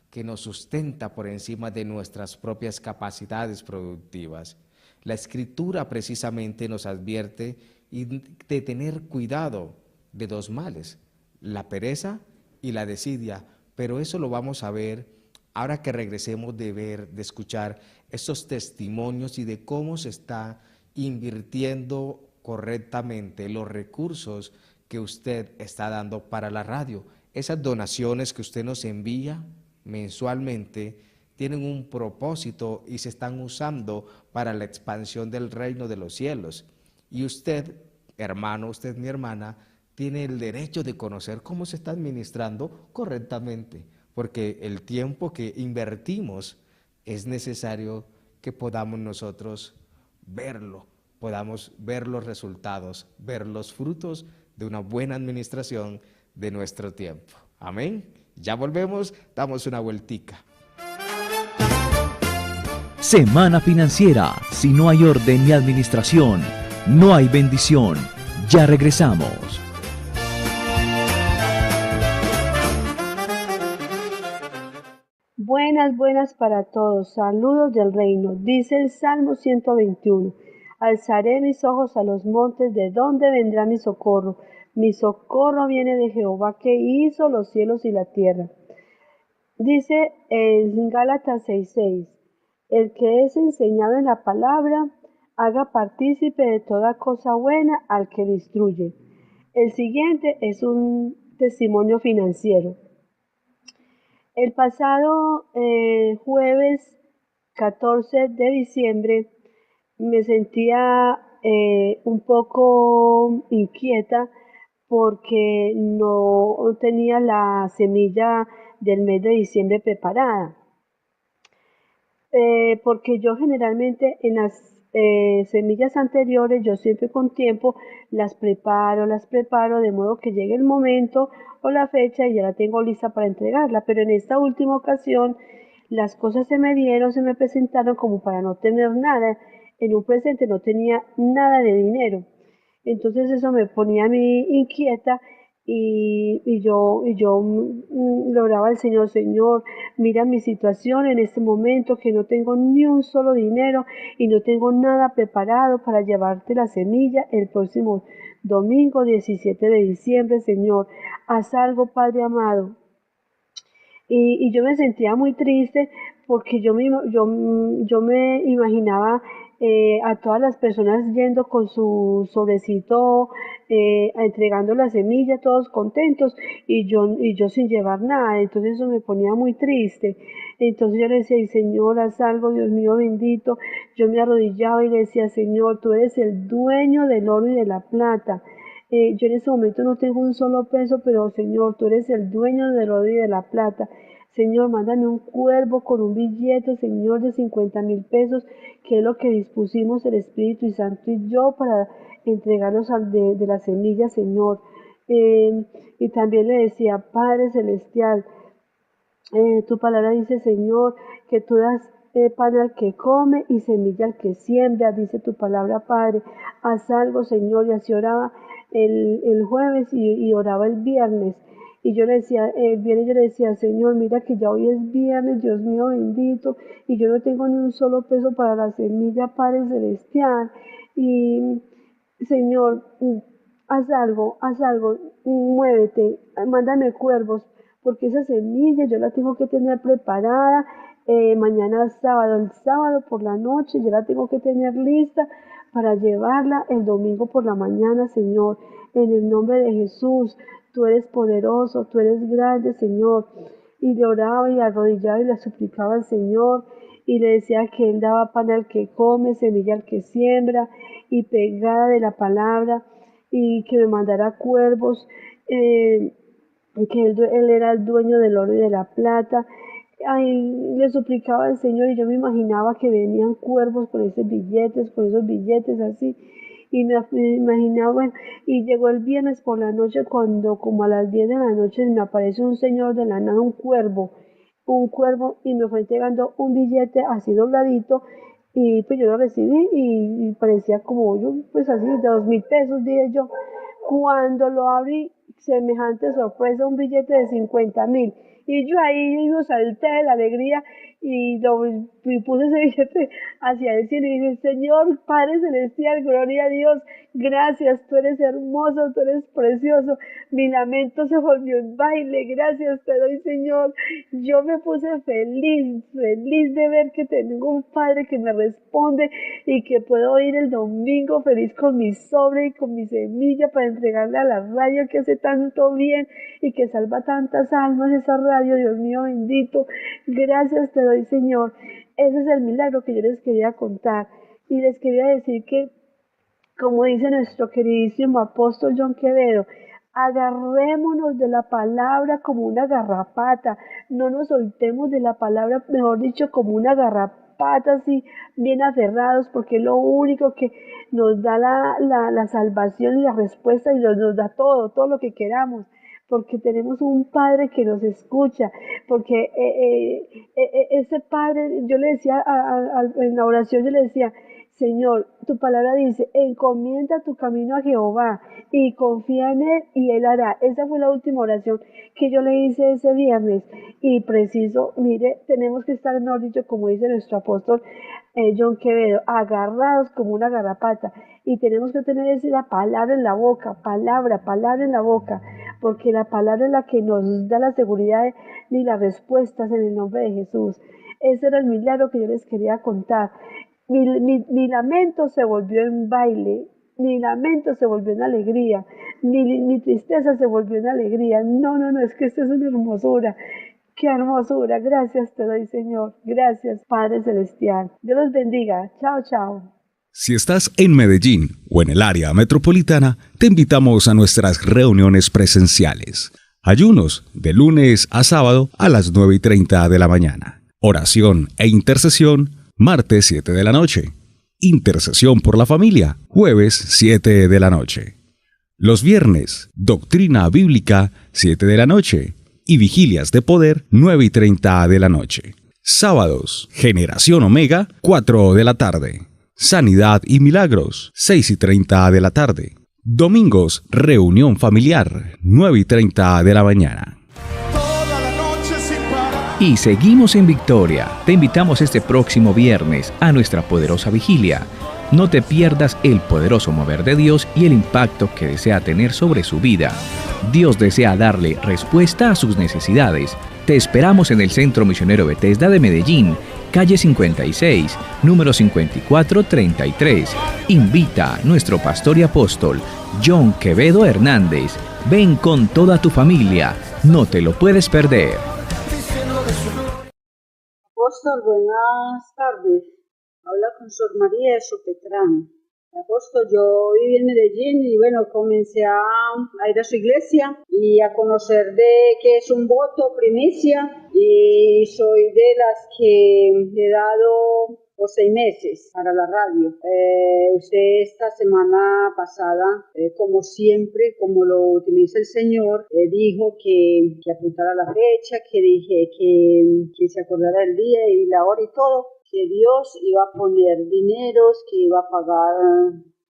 que nos sustenta por encima de nuestras propias capacidades productivas. La Escritura precisamente nos advierte de tener cuidado de dos males, la pereza y la desidia, pero eso lo vamos a ver ahora que regresemos de escuchar estos testimonios y de cómo se está invirtiendo correctamente los recursos que usted está dando para la radio. Esas donaciones que usted nos envía mensualmente tienen un propósito y se están usando para la expansión del reino de los cielos. Y usted, hermano, usted, mi hermana, tiene el derecho de conocer cómo se está administrando correctamente, porque el tiempo que invertimos es necesario que podamos nosotros verlo, podamos ver los resultados, ver los frutos de una buena administración de nuestro tiempo. Amén. Ya volvemos, damos una vueltica. Semana Financiera. Si no hay orden y administración, no hay bendición. Ya regresamos. Buenas Días buenas para todos, saludos del reino. Dice el Salmo 121. Alzaré mis ojos a los montes, ¿de dónde vendrá mi socorro? Mi socorro viene de Jehová, que hizo los cielos y la tierra. Dice en Gálatas 6:6, el que es enseñado en la palabra, haga partícipe de toda cosa buena al que lo instruye. El siguiente es un testimonio financiero. El pasado jueves 14 de diciembre me sentía un poco inquieta porque no tenía la semilla del mes de diciembre preparada. Porque yo generalmente en las semillas anteriores, yo siempre con tiempo las preparo, de modo que llegue el momento o la fecha y ya la tengo lista para entregarla. Pero en esta última ocasión, las cosas se me presentaron como para no tener nada. En un presente no tenía nada de dinero. Entonces eso me ponía a mí inquieta y yo le oraba al Señor, Señor, mira mi situación en este momento, que no tengo ni un solo dinero y no tengo nada preparado para llevarte la semilla el próximo domingo 17 de diciembre, Señor. Haz algo, Padre amado. Y yo me sentía muy triste porque yo me imaginaba a todas las personas yendo con su sobrecito, entregando la semilla, todos contentos, y yo sin llevar nada. Entonces eso me ponía muy triste. Entonces yo le decía, ay, Señor, haz algo, Dios mío bendito. Yo me arrodillaba y le decía, Señor, tú eres el dueño del oro y de la plata. Yo en este momento no tengo un solo peso, pero Señor, tú eres el dueño del oro y de la plata. Señor, mándame un cuervo con un billete, Señor, de 50,000 pesos, que es lo que dispusimos el Espíritu Santo y yo para entregarlos de la semilla, Señor. Y también le decía, Padre Celestial, tu palabra dice, Señor, que tú das pan al que come y semilla al que siembra, dice tu palabra, Padre. Haz algo, Señor, y así oraba el jueves y oraba el viernes. Y yo le decía, el viernes yo le decía, Señor, mira que ya hoy es viernes, Dios mío bendito, y yo no tengo ni un solo peso para la semilla, Padre Celestial. Y, Señor, haz algo, muévete, mándame cuervos, porque esa semilla yo la tengo que tener preparada mañana sábado, el sábado por la noche, yo la tengo que tener lista para llevarla el domingo por la mañana, Señor, en el nombre de Jesús. Tú eres poderoso, tú eres grande, Señor. Y le oraba y arrodillaba y le suplicaba al Señor y le decía que Él daba pan al que come, semilla al que siembra, y pegada de la palabra, y que me mandara cuervos, que él era el dueño del oro y de la plata. Ay, le suplicaba al Señor y yo me imaginaba que venían cuervos con esos billetes así. Y me imaginaba, bueno, y llegó el viernes por la noche cuando como a las 10 de la noche me aparece un señor de la nada, un cuervo, y me fue entregando un billete así dobladito, y pues yo lo recibí y parecía como yo, pues así, de 2,000 pesos, dije yo. Cuando lo abrí, semejante sorpresa, un billete de 50,000. Y yo ahí yo salté de la alegría y puse ese billete hacia el cielo y dije, Señor Padre Celestial, gloria a Dios, gracias, tú eres hermoso, tú eres precioso. Mi lamento se volvió en baile, gracias te doy, Señor. Yo me puse feliz, feliz de ver que tengo un Padre que me responde y que puedo ir el domingo feliz con mi sobre y con mi semilla para entregarle a la radio que hace tanto bien y que salva tantas almas esa radio, Dios mío bendito. Gracias te doy, Señor. Ese es el milagro que yo les quería contar. Y les quería decir que, como dice nuestro queridísimo apóstol John Quevedo, agarrémonos de la palabra como una garrapata, no nos soltemos de la palabra, mejor dicho, como una garrapata, así bien aferrados, porque es lo único que nos da la salvación y la respuesta y nos da todo lo que queramos, porque tenemos un Padre que nos escucha, porque ese Padre, yo le decía en la oración, yo le decía, Señor, tu palabra dice, encomienda tu camino a Jehová y confía en Él y Él hará. Esa fue la última oración que yo le hice ese viernes y preciso, mire, tenemos que estar, mejor dicho, como dice nuestro apóstol John Quevedo, agarrados como una garrapata y tenemos que tener la palabra en la boca, palabra en la boca, porque la palabra es la que nos da la seguridad y las respuestas en el nombre de Jesús. Ese era el milagro que yo les quería contar. Mi lamento se volvió en baile, mi lamento se volvió en alegría, mi tristeza se volvió en alegría. No, es que esto es una hermosura. ¡Qué hermosura! Gracias te doy, Señor. Gracias, Padre Celestial. Dios los bendiga. Chao, chao. Si estás en Medellín o en el área metropolitana, te invitamos a nuestras reuniones presenciales. Ayunos de lunes a sábado a las 9:30 de la mañana. Oración e intercesión, martes 7 de la noche. Intercesión por la familia, jueves 7 de la noche. Los viernes, doctrina bíblica, 7 de la noche. Y vigilias de poder, 9:30 de la noche. Sábados, Generación Omega, 4 de la tarde. Sanidad y Milagros, 6:30 de la tarde. Domingos, Reunión Familiar, 9:30 de la mañana. Y seguimos en victoria. Te invitamos este próximo viernes a nuestra poderosa vigilia. No te pierdas el poderoso mover de Dios y el impacto que desea tener sobre su vida. Dios desea darle respuesta a sus necesidades. Te esperamos en el Centro Misionero Bethesda de Medellín, calle 56, número 5433. Invita a nuestro pastor y apóstol, John Quevedo Hernández. Ven con toda tu familia. No te lo puedes perder. Apóstol, buenas tardes. Habla con Sor María Sopetrán. Apóstol, yo viví en Medellín y bueno, comencé a ir a su iglesia y a conocer de qué es un voto, primicia, y soy de las que he dado por 6 meses para la radio. Usted esta semana pasada, como siempre, como lo utiliza el Señor, dijo que apuntara la fecha, que se acordara el día y la hora y todo, que Dios iba a poner dineros, que iba a pagar,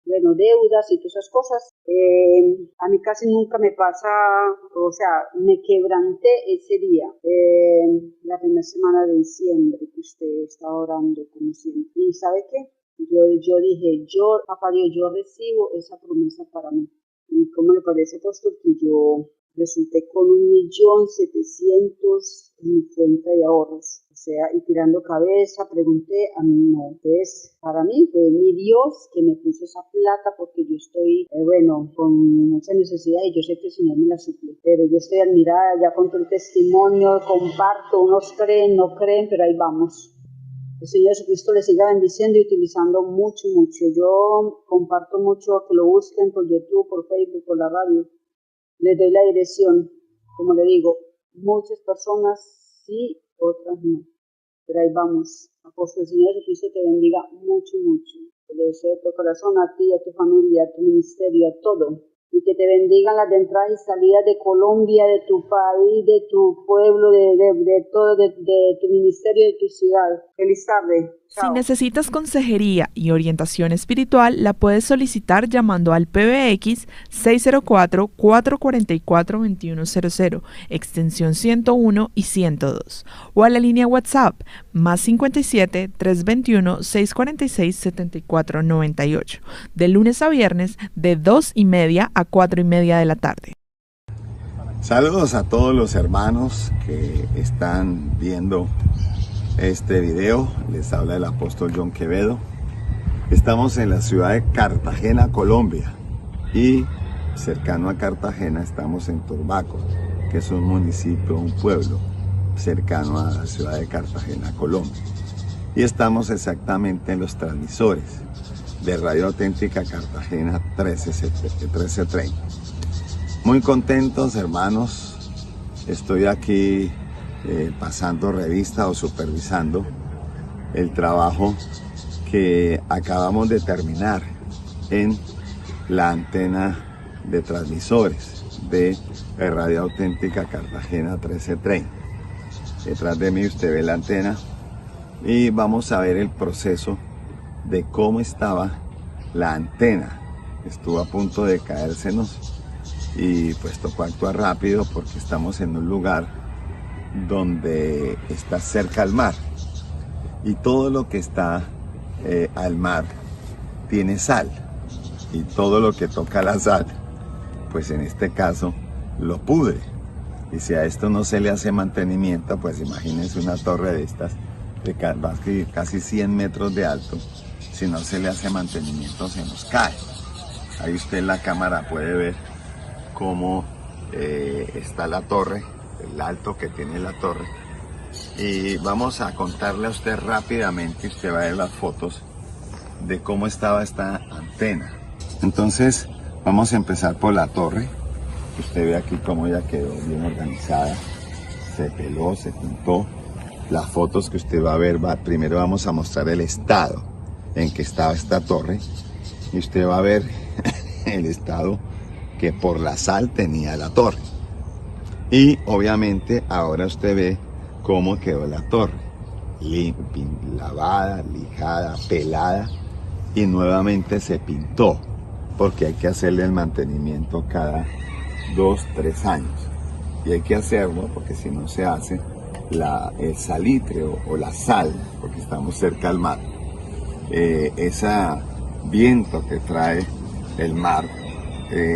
deudas y todas esas cosas. A mí casi nunca me pasa, o sea, me quebranté ese día, la primera semana de diciembre, que usted está orando como siempre. ¿Y sabe qué? Yo dije, Papá Dios, yo recibo esa promesa para mí. ¿Y cómo le parece, pastor, que yo resulté con 1.700.000 en mi cuenta de ahorros? O sea, y tirando cabeza, pregunté, no, entonces para mí fue mi Dios que me puso esa plata porque yo estoy, con mucha necesidad y yo sé que el Señor me la suple. Pero yo estoy admirada, ya con todo el testimonio, comparto, unos creen, no creen, pero ahí vamos. El Señor Jesucristo le siga bendiciendo y utilizando mucho. Yo comparto mucho, que lo busquen por YouTube, por Facebook, por la radio. Les doy la dirección, como le digo, muchas personas sí, otras no. Pero ahí vamos. Apóstol, el Señor Jesucristo te bendiga mucho. Te lo deseo de tu corazón, a ti, a tu familia, a tu ministerio, a todo. Y que te bendigan las de entrada y salida de Colombia, de tu país, de tu pueblo, de todo, de tu ministerio, de tu ciudad. Feliz tarde. Chao. Si necesitas consejería y orientación espiritual, la puedes solicitar llamando al PBX 604-444-2100, extensión 101 y 102, o a la línea WhatsApp +57 321 646 7498, de lunes a viernes de 2:30 a 4:30 de la tarde. Saludos a todos los hermanos que están viendo este video. Les habla el apóstol John Quevedo. Estamos en la ciudad de Cartagena, Colombia, y cercano a Cartagena estamos en Turbaco, que es un municipio, un pueblo cercano a la ciudad de Cartagena, Colombia, y estamos exactamente en los transmisores de Radio Auténtica Cartagena 1330. Muy contentos, hermanos. Estoy aquí pasando revista o supervisando el trabajo que acabamos de terminar en la antena de transmisores de Radio Auténtica Cartagena 1330. Detrás de mí usted ve la antena y vamos a ver el proceso de cómo estaba la antena estuvo a punto de caérsenos y pues tocó actuar rápido porque estamos en un lugar donde está cerca al mar y todo lo que está al mar tiene sal y todo lo que toca la sal, pues en este caso lo pudre. Y si a esto no se le hace mantenimiento, pues imagínense una torre de estas de casi 100 metros de alto, si no se le hace mantenimiento se nos cae. Ahí usted en la cámara puede ver cómo está la torre, el alto que tiene la torre. Y vamos a contarle a usted rápidamente, usted va a ver las fotos de cómo estaba esta antena. Entonces vamos a empezar por la torre. Usted ve aquí cómo ya quedó bien organizada, se peló, se pintó. Las fotos que usted va a ver, primero vamos a mostrar el estado en que estaba esta torre y usted va a ver el estado que por la sal tenía la torre. Y obviamente ahora usted ve cómo quedó la torre, lavada, lijada, pelada y nuevamente se pintó porque hay que hacerle el mantenimiento cada 2-3 años y hay que hacerlo porque si no se hace el salitre o la sal, porque estamos cerca al mar, ese viento que trae el mar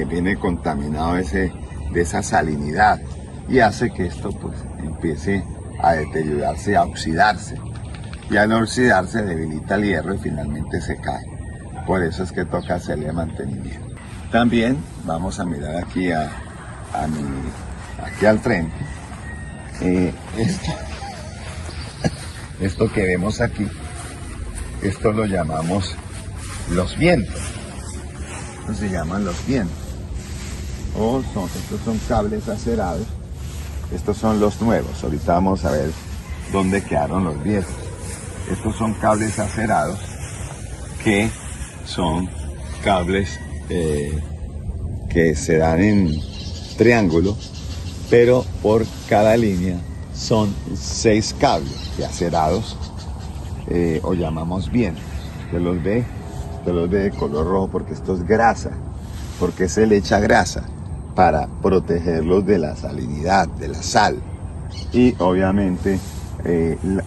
viene contaminado de esa salinidad y hace que esto pues empiece a deteriorarse, a oxidarse, y al oxidarse debilita el hierro y finalmente se cae. Por eso es que toca hacerle mantenimiento. También vamos a mirar aquí aquí al frente. Esto que vemos aquí, esto lo llamamos los vientos. Estos se llaman los vientos. Estos son cables acerados. Estos son los nuevos. Ahorita vamos a ver dónde quedaron los viejos. Estos son cables acerados que son cables que se dan en triángulo, pero por cada línea son 6 cables de acerados o llamamos vientos. Usted los ve de color rojo porque esto es grasa, porque se le echa grasa para protegerlos de la salinidad, de la sal. Y obviamente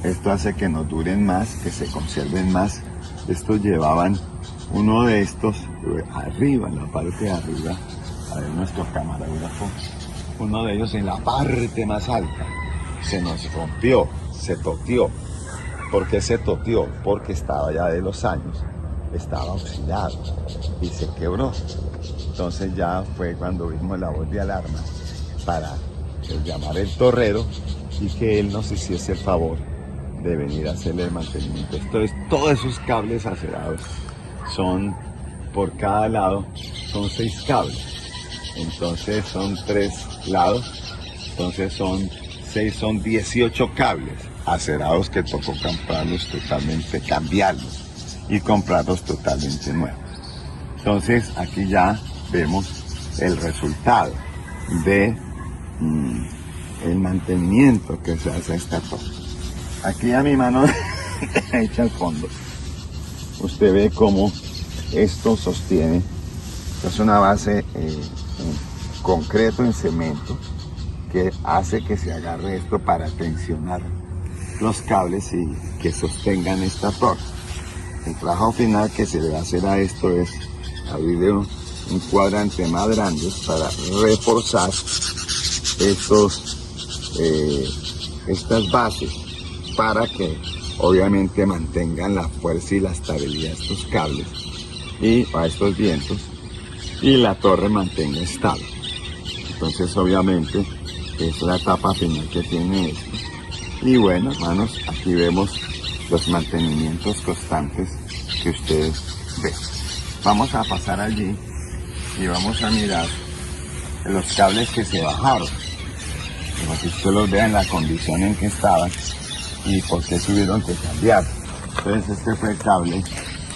esto hace que nos duren más, que se conserven más. Estos llevaban uno de estos arriba, en la parte de arriba, a ver nuestro camarógrafo, uno de ellos en la parte más alta, se nos rompió, se toteó. ¿Por qué se toteó? Porque estaba ya de los años, estaba oxidado y se quebró. Entonces ya fue cuando vimos la voz de alarma para llamar el torrero y que él nos hiciese el favor de venir a hacerle el mantenimiento. Entonces todos esos cables acerados son, por cada lado, son 6 cables. Entonces son 3 lados, entonces son 6, son 18 cables acerados que tocó comprarlos totalmente, cambiarlos y comprarlos totalmente nuevos. Entonces aquí ya vemos el resultado de el mantenimiento que se hace a esta torre. Aquí a mi mano hecha al fondo, usted ve cómo esto sostiene. Esto es una base en concreto, en cemento, que hace que se agarre esto para tensionar los cables y que sostengan esta torre. El trabajo final que se le va a hacer a esto es abrirle un cuadrante más grande para reforzar estas bases para que obviamente mantengan la fuerza y la estabilidad de estos cables y a estos vientos y la torre mantenga estable. Entonces obviamente es la etapa final que tiene esto. Y bueno, hermanos, aquí vemos los mantenimientos constantes que ustedes ven. Vamos a pasar allí y vamos a mirar los cables que se bajaron, para que usted los vea en la condición en que estaban y por qué tuvieron que cambiar. Entonces este fue el cable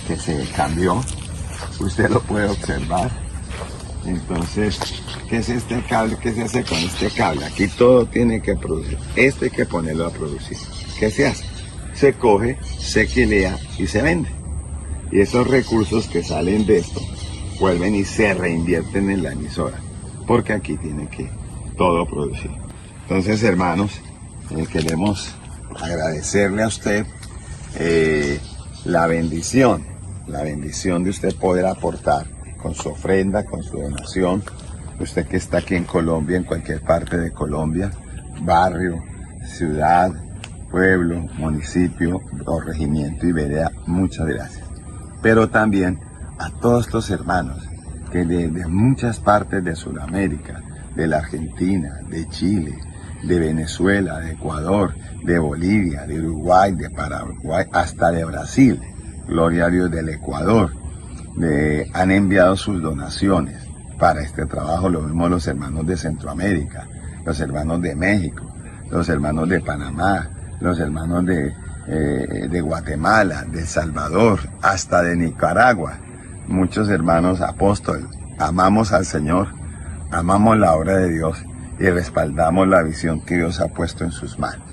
que se cambió, usted lo puede observar. Entonces, ¿qué es este cable? ¿Qué se hace con este cable? Aquí todo tiene que producir, este hay que ponerlo a producir. ¿Qué se hace? Se coge, se quilea y se vende. Y esos recursos que salen de esto vuelven y se reinvierten en la emisora, porque aquí tiene que todo producir. Entonces, hermanos, queremos agradecerle a usted la bendición de usted poder aportar con su ofrenda, con su donación. Usted que está aquí en Colombia, en cualquier parte de Colombia, barrio, ciudad, pueblo, municipio, corregimiento y vereda, muchas gracias. Pero también a todos estos hermanos que de muchas partes de Sudamérica, de la Argentina, de Chile, de Venezuela, de Ecuador, de Bolivia, de Uruguay, de Paraguay, hasta de Brasil, gloria a Dios, del Ecuador, han enviado sus donaciones para este trabajo. Lo mismo los hermanos de Centroamérica, los hermanos de México, los hermanos de Panamá, los hermanos de Guatemala, de El Salvador, hasta de Nicaragua. Muchos hermanos apóstoles, amamos al Señor, amamos la obra de Dios y respaldamos la visión que Dios ha puesto en sus manos.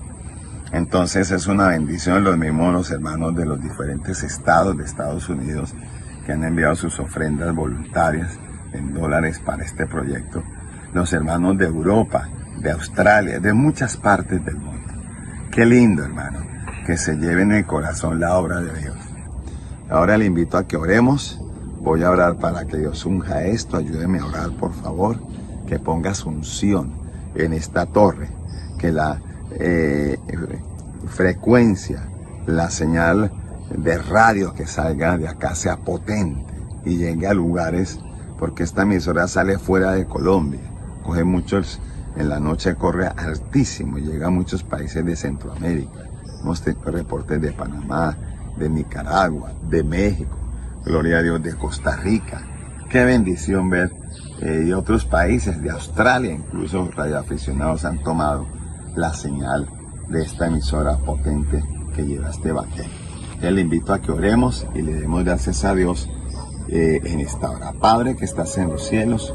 Entonces es una bendición. Los mismos los hermanos de los diferentes estados de Estados Unidos que han enviado sus ofrendas voluntarias en dólares para este proyecto. Los hermanos de Europa, de Australia, de muchas partes del mundo. Qué lindo, hermano, que se lleve en el corazón la obra de Dios. Ahora le invito a que oremos. Voy a orar para que Dios unja esto. Ayúdeme a orar, por favor. Que ponga su unción en esta torre. Que la frecuencia, la señal de radio que salga de acá sea potente y llegue a lugares, porque esta emisora sale fuera de Colombia. Coge muchos, en la noche corre altísimo y llega a muchos países de Centroamérica. Hemos tenido reportes de Panamá, de Nicaragua, de México, gloria a Dios, de Costa Rica. Qué bendición ver de otros países, de Australia, incluso radioaficionados han tomado la señal de esta emisora potente que lleva este evangelio. Yo le invito a que oremos y le demos gracias a Dios en esta hora. Padre que estás en los cielos,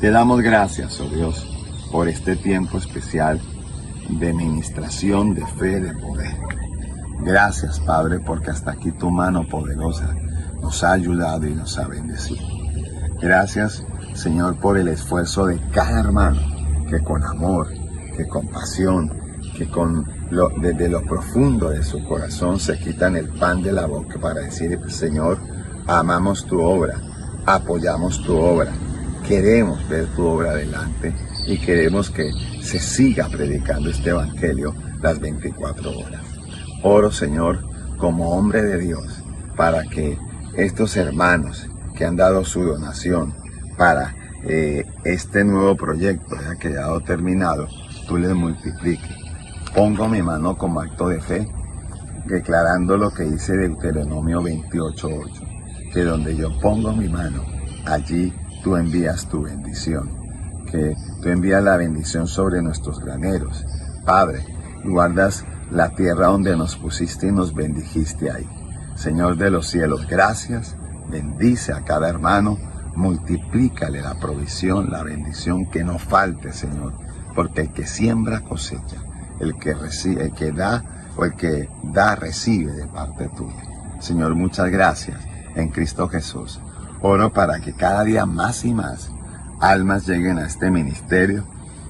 te damos gracias, oh Dios, por este tiempo especial de ministración, de fe, de poder. Gracias, Padre, porque hasta aquí tu mano poderosa nos ha ayudado y nos ha bendecido. Gracias, Señor, por el esfuerzo de cada hermano que con amor, que con pasión, que desde lo profundo de su corazón se quitan el pan de la boca para decir: Señor, amamos tu obra, apoyamos tu obra, queremos ver tu obra adelante y queremos que se siga predicando este evangelio las 24 horas. Oro, Señor, como hombre de Dios, para que estos hermanos que han dado su donación para este nuevo proyecto ya que quedado terminado, tú les multipliques. Pongo mi mano como acto de fe, declarando lo que dice Deuteronomio 28:8, que donde yo pongo mi mano, allí tú envías tu bendición, que tú envías la bendición sobre nuestros graneros. Padre, guardas la tierra donde nos pusiste y nos bendijiste ahí. Señor de los cielos, gracias, bendice a cada hermano, multiplícale la provisión, la bendición, que no falte, Señor, porque el que siembra cosecha, el que recibe, el que da o el que da recibe de parte tuya. Señor, muchas gracias en Cristo Jesús. Oro para que cada día más y más almas lleguen a este ministerio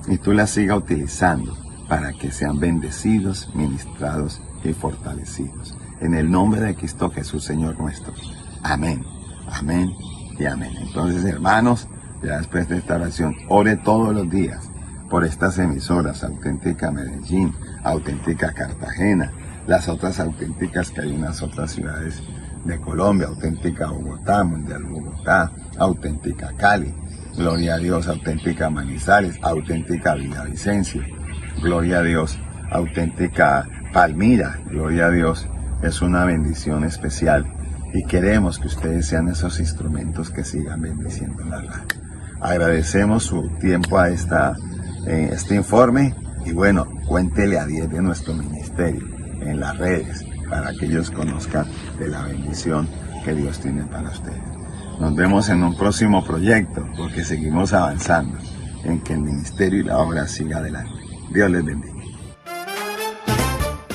y tú las sigas utilizando para que sean bendecidos, ministrados y fortalecidos. En el nombre de Cristo Jesús, Señor nuestro. Amén, amén y amén. Entonces, hermanos, ya después de esta oración, ore todos los días por estas emisoras, Auténtica Medellín, Auténtica Cartagena, las otras auténticas que hay en las otras ciudades de Colombia, Auténtica Bogotá, Mundial Bogotá, Auténtica Cali, gloria a Dios, Auténtica Manizales, Auténtica Villavicencio, gloria a Dios, Auténtica Palmira, gloria a Dios. Es una bendición especial y queremos que ustedes sean esos instrumentos que sigan bendiciendo la radio. Agradecemos su tiempo a este informe y bueno, cuéntele a 10 de nuestro ministerio en las redes para que ellos conozcan de la bendición que Dios tiene para ustedes. Nos vemos en un próximo proyecto porque seguimos avanzando en que el ministerio y la obra siga adelante. Dios les bendiga.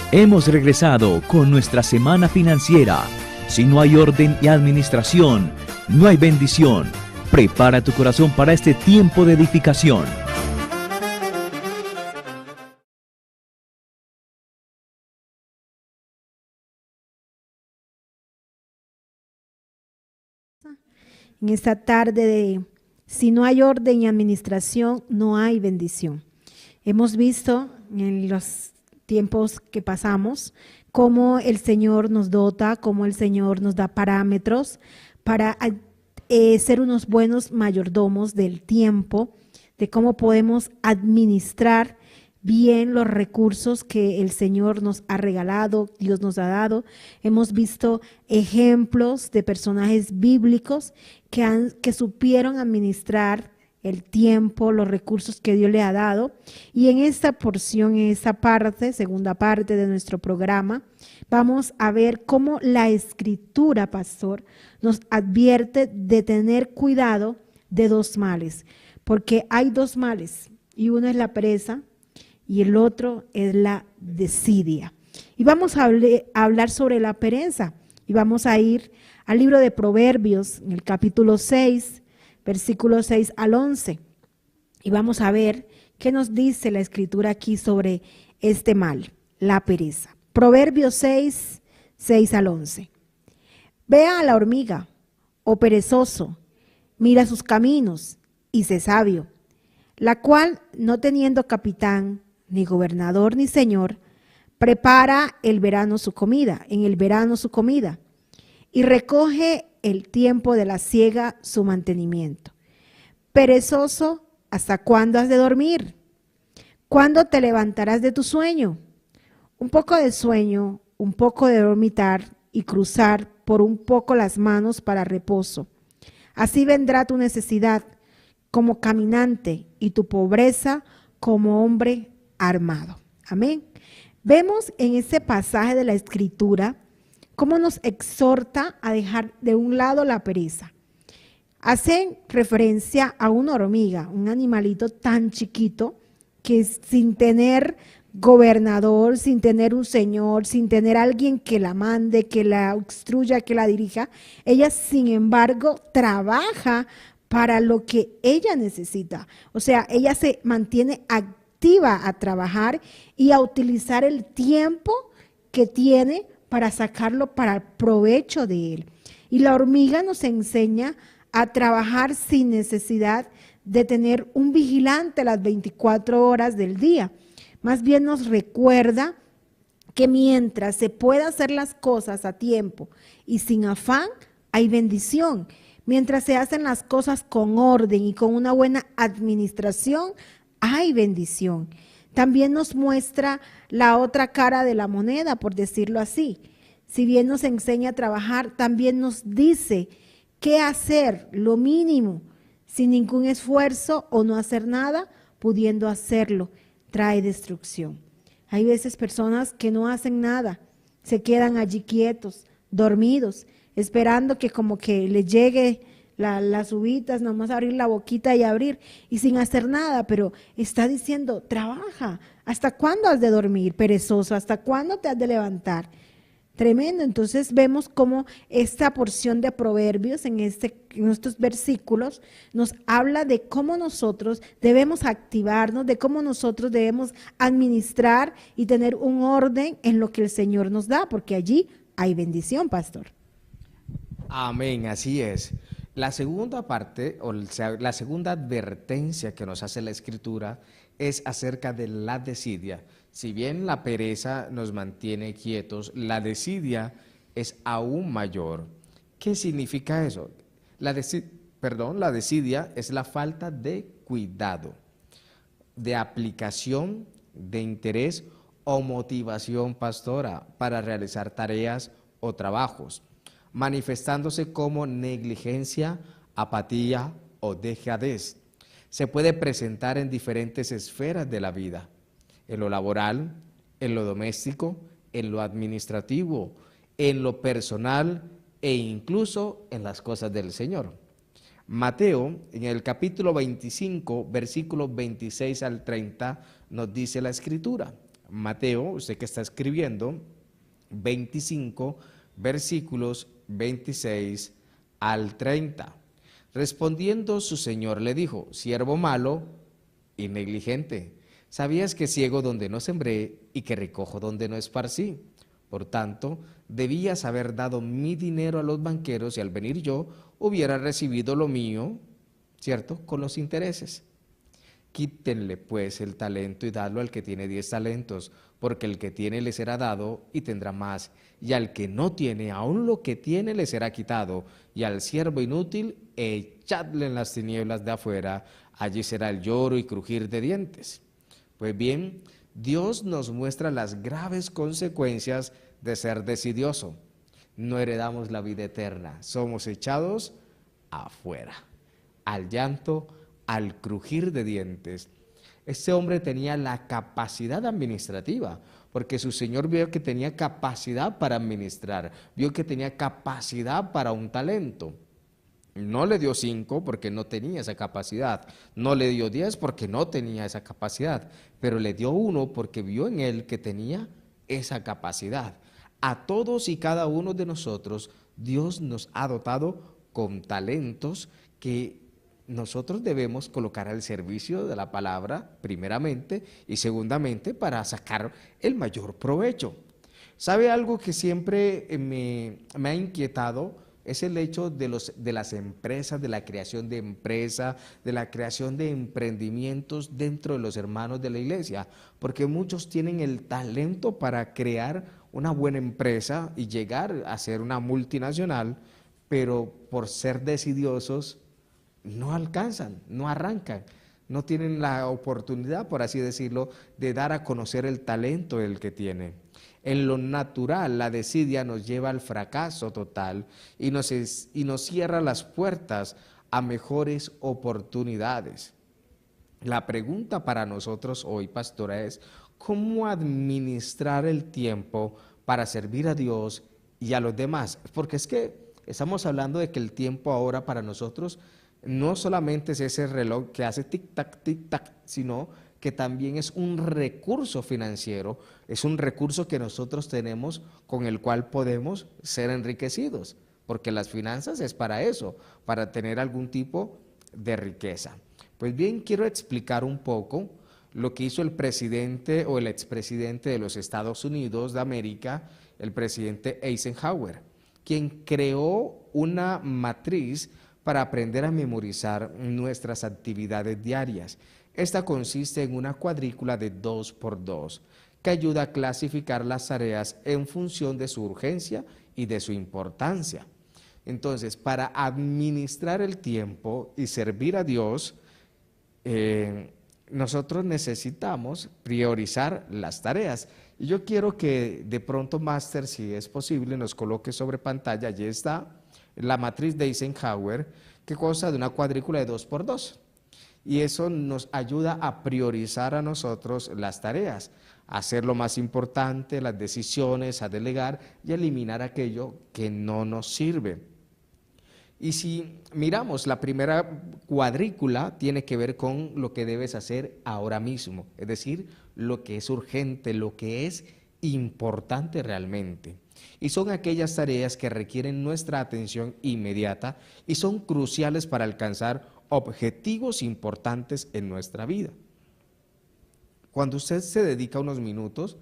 Hemos regresado con nuestra semana financiera. Si no hay orden y administración, no hay bendición. Prepara tu corazón para este tiempo de edificación. En esta tarde de si no hay orden y administración, no hay bendición. Hemos visto en los tiempos que pasamos cómo el Señor nos dota, cómo el Señor nos da parámetros para ser unos buenos mayordomos del tiempo, de cómo podemos administrar bien los recursos que el Señor nos ha regalado, Dios nos ha dado. Hemos visto ejemplos de personajes bíblicos que supieron administrar el tiempo, los recursos que Dios le ha dado. Y en esta porción, en esta parte, segunda parte de nuestro programa, vamos a ver cómo la Escritura, pastor, nos advierte de tener cuidado de dos males, porque hay dos males, y uno es la pereza y el otro es la desidia. Y vamos a hablar sobre la pereza, y vamos a ir al libro de Proverbios, en el capítulo 6, versículos 6 al 11, y vamos a ver qué nos dice la Escritura aquí sobre este mal, la pereza. Proverbios 6, 6 al 11. Vea a la hormiga, oh perezoso, mira sus caminos y sé sabio, la cual, no teniendo capitán, ni gobernador, ni señor, prepara el verano su comida, en el verano su comida, y recoge el tiempo de la siega su mantenimiento. Perezoso, ¿hasta cuándo has de dormir? ¿Cuándo te levantarás de tu sueño? Un poco de sueño, un poco de dormitar y cruzar por un poco las manos para reposo. Así vendrá tu necesidad como caminante y tu pobreza como hombre armado. Amén. Vemos en ese pasaje de la Escritura cómo nos exhorta a dejar de un lado la pereza. Hacen referencia a una hormiga, un animalito tan chiquito que sin tener gobernador, sin tener un señor, sin tener alguien que la mande, que la instruya, que la dirija, ella sin embargo trabaja para lo que ella necesita. O sea, ella se mantiene activa a trabajar y a utilizar el tiempo que tiene para sacarlo para el provecho de él. Y la hormiga nos enseña a trabajar sin necesidad de tener un vigilante las 24 horas del día. Más bien nos recuerda que mientras se pueda hacer las cosas a tiempo y sin afán, hay bendición. Mientras se hacen las cosas con orden y con una buena administración, hay bendición. También nos muestra la otra cara de la moneda, por decirlo así. Si bien nos enseña a trabajar, también nos dice qué hacer, lo mínimo, sin ningún esfuerzo o no hacer nada, pudiendo hacerlo, trae destrucción. Hay veces personas que no hacen nada, se quedan allí quietos, dormidos, esperando que como que les llegue las uvitas, nomás abrir la boquita y abrir, y sin hacer nada, pero está diciendo, trabaja. ¿Hasta cuándo has de dormir, perezoso? ¿Hasta cuándo te has de levantar? Tremendo. Entonces vemos cómo esta porción de Proverbios en estos versículos nos habla de cómo nosotros debemos activarnos, de cómo nosotros debemos administrar y tener un orden en lo que el Señor nos da, porque allí hay bendición, pastor. Amén, así es. La segunda parte, o sea, la segunda advertencia que nos hace la Escritura es acerca de la desidia. Si bien la pereza nos mantiene quietos, la desidia es aún mayor. ¿Qué significa eso? La desidia es la falta de cuidado, de aplicación, de interés o motivación, pastora, para realizar tareas o trabajos, manifestándose como negligencia, apatía o dejadez. Se puede presentar en diferentes esferas de la vida, en lo laboral, en lo doméstico, en lo administrativo, en lo personal e incluso en las cosas del Señor. Mateo, en el capítulo 25, versículos 26 al 30, nos dice la Escritura. Mateo, usted que está escribiendo, 25, versículos 26 al 30. Respondiendo su señor le dijo: siervo malo y negligente, ¿sabías que ciego donde no sembré y que recojo donde no esparcí? Por tanto, debías haber dado mi dinero a los banqueros y al venir yo hubiera recibido lo mío, ¿cierto?, con los intereses. Quítenle pues el talento y dadlo al que tiene 10 talentos, porque el que tiene le será dado y tendrá más, y al que no tiene, aún lo que tiene le será quitado, y al siervo inútil echadle en las tinieblas de afuera, allí será el lloro y crujir de dientes. Pues bien, Dios nos muestra las graves consecuencias de ser desidioso. No heredamos la vida eterna, somos echados afuera, al llanto, al crujir de dientes. Este hombre tenía la capacidad administrativa, porque su señor vio que tenía capacidad para administrar, vio que tenía capacidad para un talento. No le dio 5 porque no tenía esa capacidad, no le dio 10 porque no tenía esa capacidad, pero le dio 1 porque vio en él que tenía esa capacidad. A todos y cada uno de nosotros, Dios nos ha dotado con talentos que nosotros debemos colocar al servicio de la palabra, primeramente, y segundamente, para sacar el mayor provecho. ¿Sabe algo que siempre me ha inquietado? Es el hecho de las empresas, de la creación de empresas, de la creación de emprendimientos dentro de los hermanos de la iglesia, porque muchos tienen el talento para crear una buena empresa y llegar a ser una multinacional, pero por ser desidiosos no alcanzan, no arrancan, no tienen la oportunidad, por así decirlo, de dar a conocer el talento del que tienen. En lo natural, la desidia nos lleva al fracaso total y nos cierra las puertas a mejores oportunidades. La pregunta para nosotros hoy, pastora, es ¿cómo administrar el tiempo para servir a Dios y a los demás? Porque es que estamos hablando de que el tiempo ahora para nosotros no solamente es ese reloj que hace tic-tac, tic-tac, sino que también es un recurso financiero, es un recurso que nosotros tenemos con el cual podemos ser enriquecidos, porque las finanzas es para eso, para tener algún tipo de riqueza. Pues bien, quiero explicar un poco lo que hizo el presidente o el expresidente de los Estados Unidos de América, el presidente Eisenhower, quien creó una matriz para aprender a memorizar nuestras actividades diarias. Esta consiste en una cuadrícula de 2x2 que ayuda a clasificar las tareas en función de su urgencia y de su importancia. Entonces, para administrar el tiempo y servir a Dios, nosotros necesitamos priorizar las tareas. Y yo quiero que de pronto, Máster, si es posible, nos coloque sobre pantalla, allí está la matriz de Eisenhower, que consta de una cuadrícula de 2x2. Y eso nos ayuda a priorizar a nosotros las tareas, a hacer lo más importante, las decisiones, a delegar y a eliminar aquello que no nos sirve. Y si miramos, la primera cuadrícula tiene que ver con lo que debes hacer ahora mismo, es decir, lo que es urgente, lo que es importante realmente. Y son aquellas tareas que requieren nuestra atención inmediata y son cruciales para alcanzar objetivos importantes en nuestra vida. Cuando usted se dedica unos minutos,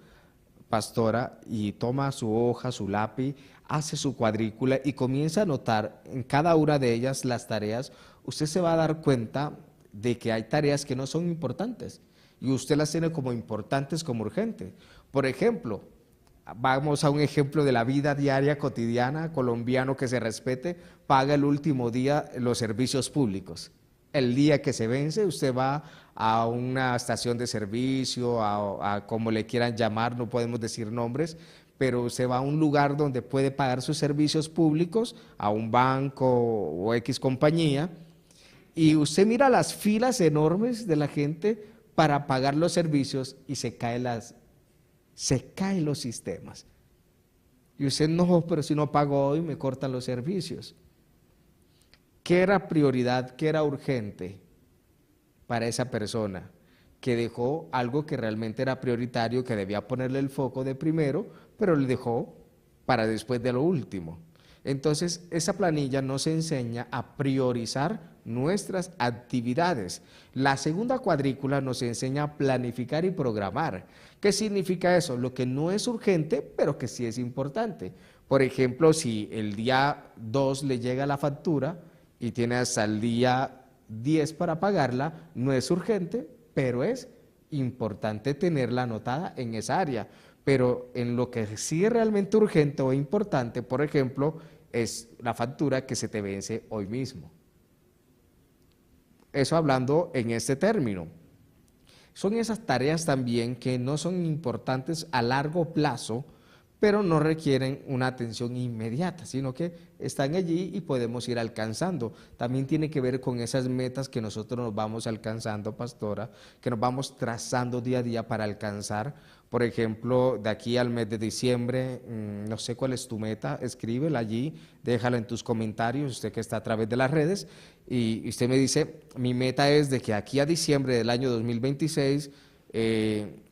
pastora, y toma su hoja, su lápiz, hace su cuadrícula y comienza a anotar en cada una de ellas las tareas, usted se va a dar cuenta de que hay tareas que no son importantes y usted las tiene como importantes, como urgentes. Por ejemplo, vamos a un ejemplo de la vida diaria cotidiana, colombiano que se respete, paga el último día los servicios públicos. El día que se vence, usted va a una estación de servicio, a como le quieran llamar, no podemos decir nombres, pero usted va a un lugar donde puede pagar sus servicios públicos, a un banco o X compañía, y usted mira las filas enormes de la gente para pagar los servicios y se caen los sistemas. Y usted, no, pero si no pago hoy me cortan los servicios. ¿Qué era prioridad, qué era urgente para esa persona? Que dejó algo que realmente era prioritario, que debía ponerle el foco de primero, pero le dejó para después de lo último. Entonces, esa planilla nos enseña a priorizar nuestras actividades. La segunda cuadrícula nos enseña a planificar y programar. ¿Qué significa eso? Lo que no es urgente, pero que sí es importante. Por ejemplo, si el día 2 le llega la factura y tiene hasta el día 10 para pagarla, no es urgente, pero es importante tenerla anotada en esa área. Pero en lo que sí es realmente urgente o importante, por ejemplo, es la factura que se te vence hoy mismo. Eso hablando en este término. Son esas tareas también que no son importantes a largo plazo, pero no requieren una atención inmediata, sino que están allí y podemos ir alcanzando. También tiene que ver con esas metas que nosotros nos vamos alcanzando, pastora, que nos vamos trazando día a día para alcanzar. Por ejemplo, de aquí al mes de diciembre, no sé cuál es tu meta, escríbela allí, déjala en tus comentarios, usted que está a través de las redes, y usted me dice, mi meta es de que aquí a diciembre del año 2026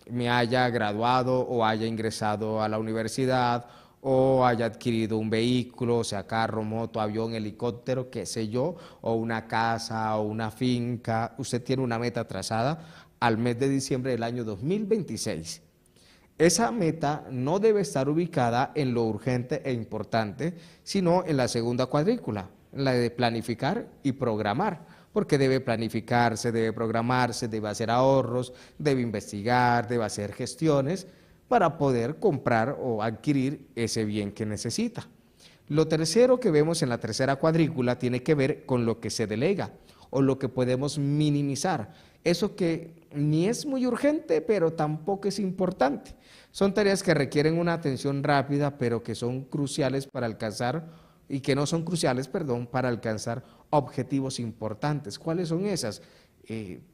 me haya graduado o haya ingresado a la universidad o haya adquirido un vehículo, sea carro, moto, avión, helicóptero, qué sé yo, o una casa o una finca. Usted tiene una meta trazada al mes de diciembre del año 2026. Esa meta no debe estar ubicada en lo urgente e importante, sino en la segunda cuadrícula, en la de planificar y programar, porque debe planificarse, debe programarse, debe hacer ahorros, debe investigar, debe hacer gestiones para poder comprar o adquirir ese bien que necesita. Lo tercero que vemos en la tercera cuadrícula tiene que ver con lo que se delega o lo que podemos minimizar. Eso que ni es muy urgente, pero tampoco es importante. Son tareas que requieren una atención rápida, pero que son cruciales para alcanzar, y que no son cruciales, perdón, para alcanzar objetivos importantes. ¿Cuáles son esas?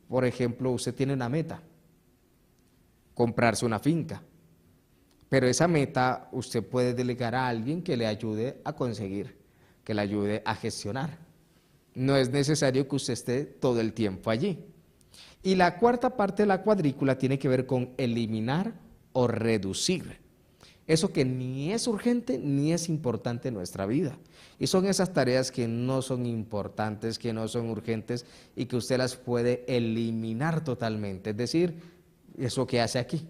Por ejemplo, usted tiene una meta, comprarse una finca, pero esa meta usted puede delegar a alguien que le ayude a conseguir, que le ayude a gestionar. No es necesario que usted esté todo el tiempo allí. Y la cuarta parte de la cuadrícula tiene que ver con eliminar o reducir. Eso que ni es urgente ni es importante en nuestra vida. Y son esas tareas que no son importantes, que no son urgentes y que usted las puede eliminar totalmente. Es decir, eso que hace aquí,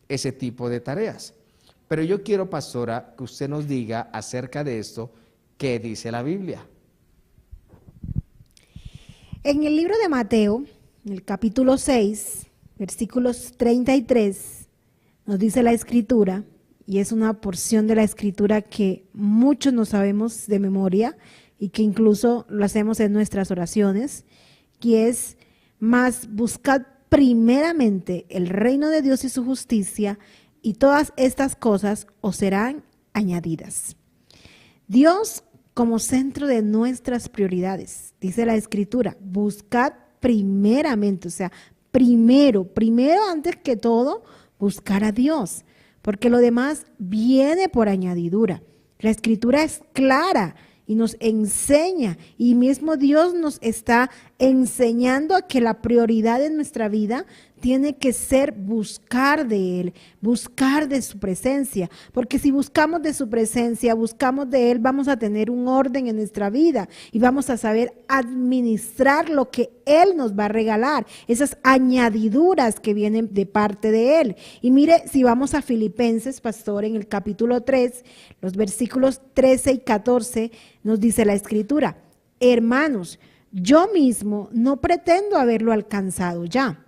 ese tipo de tareas. Pero yo quiero, pastora, que usted nos diga acerca de esto, ¿qué dice la Biblia? En el libro de Mateo, en el capítulo 6, versículos 33, nos dice la Escritura, y es una porción de la Escritura que muchos no sabemos de memoria y que incluso lo hacemos en nuestras oraciones, que es: mas buscad primeramente el reino de Dios y su justicia, y todas estas cosas os serán añadidas. Dios como centro de nuestras prioridades, dice la Escritura, buscad primeramente, o sea, primero antes que todo, buscar a Dios, porque lo demás viene por añadidura. La Escritura es clara y nos enseña, y mismo Dios nos está enseñando a que la prioridad en nuestra vida tiene que ser buscar de Él, buscar de su presencia, porque si buscamos de su presencia, buscamos de Él, vamos a tener un orden en nuestra vida y vamos a saber administrar lo que Él nos va a regalar, esas añadiduras que vienen de parte de Él. Y mire, si vamos a Filipenses, pastor, en el capítulo 3, los versículos 13 y 14, nos dice la Escritura: hermanos, yo mismo no pretendo haberlo alcanzado ya,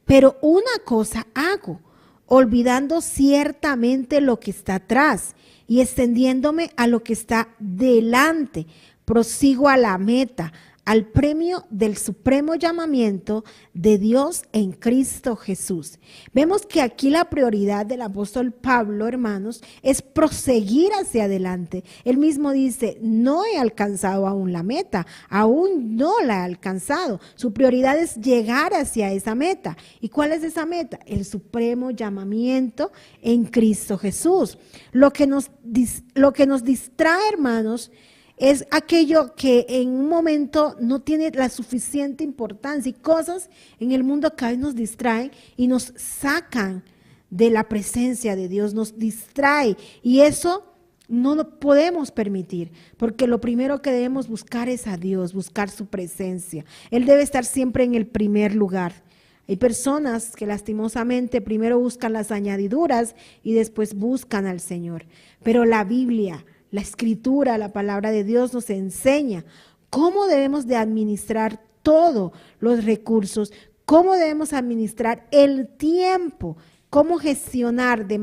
pero una cosa hago, olvidando ciertamente lo que está atrás y extendiéndome a lo que está delante, prosigo a la meta, al premio del supremo llamamiento de Dios en Cristo Jesús. Vemos que aquí la prioridad del apóstol Pablo, hermanos, es proseguir hacia adelante. Él mismo dice: no he alcanzado aún la meta, aún no la he alcanzado. Su prioridad es llegar hacia esa meta. ¿Y cuál es esa meta? El supremo llamamiento en Cristo Jesús. Lo que nos distrae, hermanos, es aquello que en un momento no tiene la suficiente importancia, y cosas en el mundo que hoy nos distraen y nos sacan de la presencia de Dios, nos distrae, y eso No lo podemos permitir, porque lo primero que debemos buscar es a Dios, buscar su presencia. Él debe estar siempre en el primer lugar. Hay personas que lastimosamente primero buscan las añadiduras y después buscan al Señor. Pero la Biblia, la Escritura, la palabra de Dios nos enseña cómo debemos de administrar todos los recursos, cómo debemos administrar el tiempo, cómo gestionar de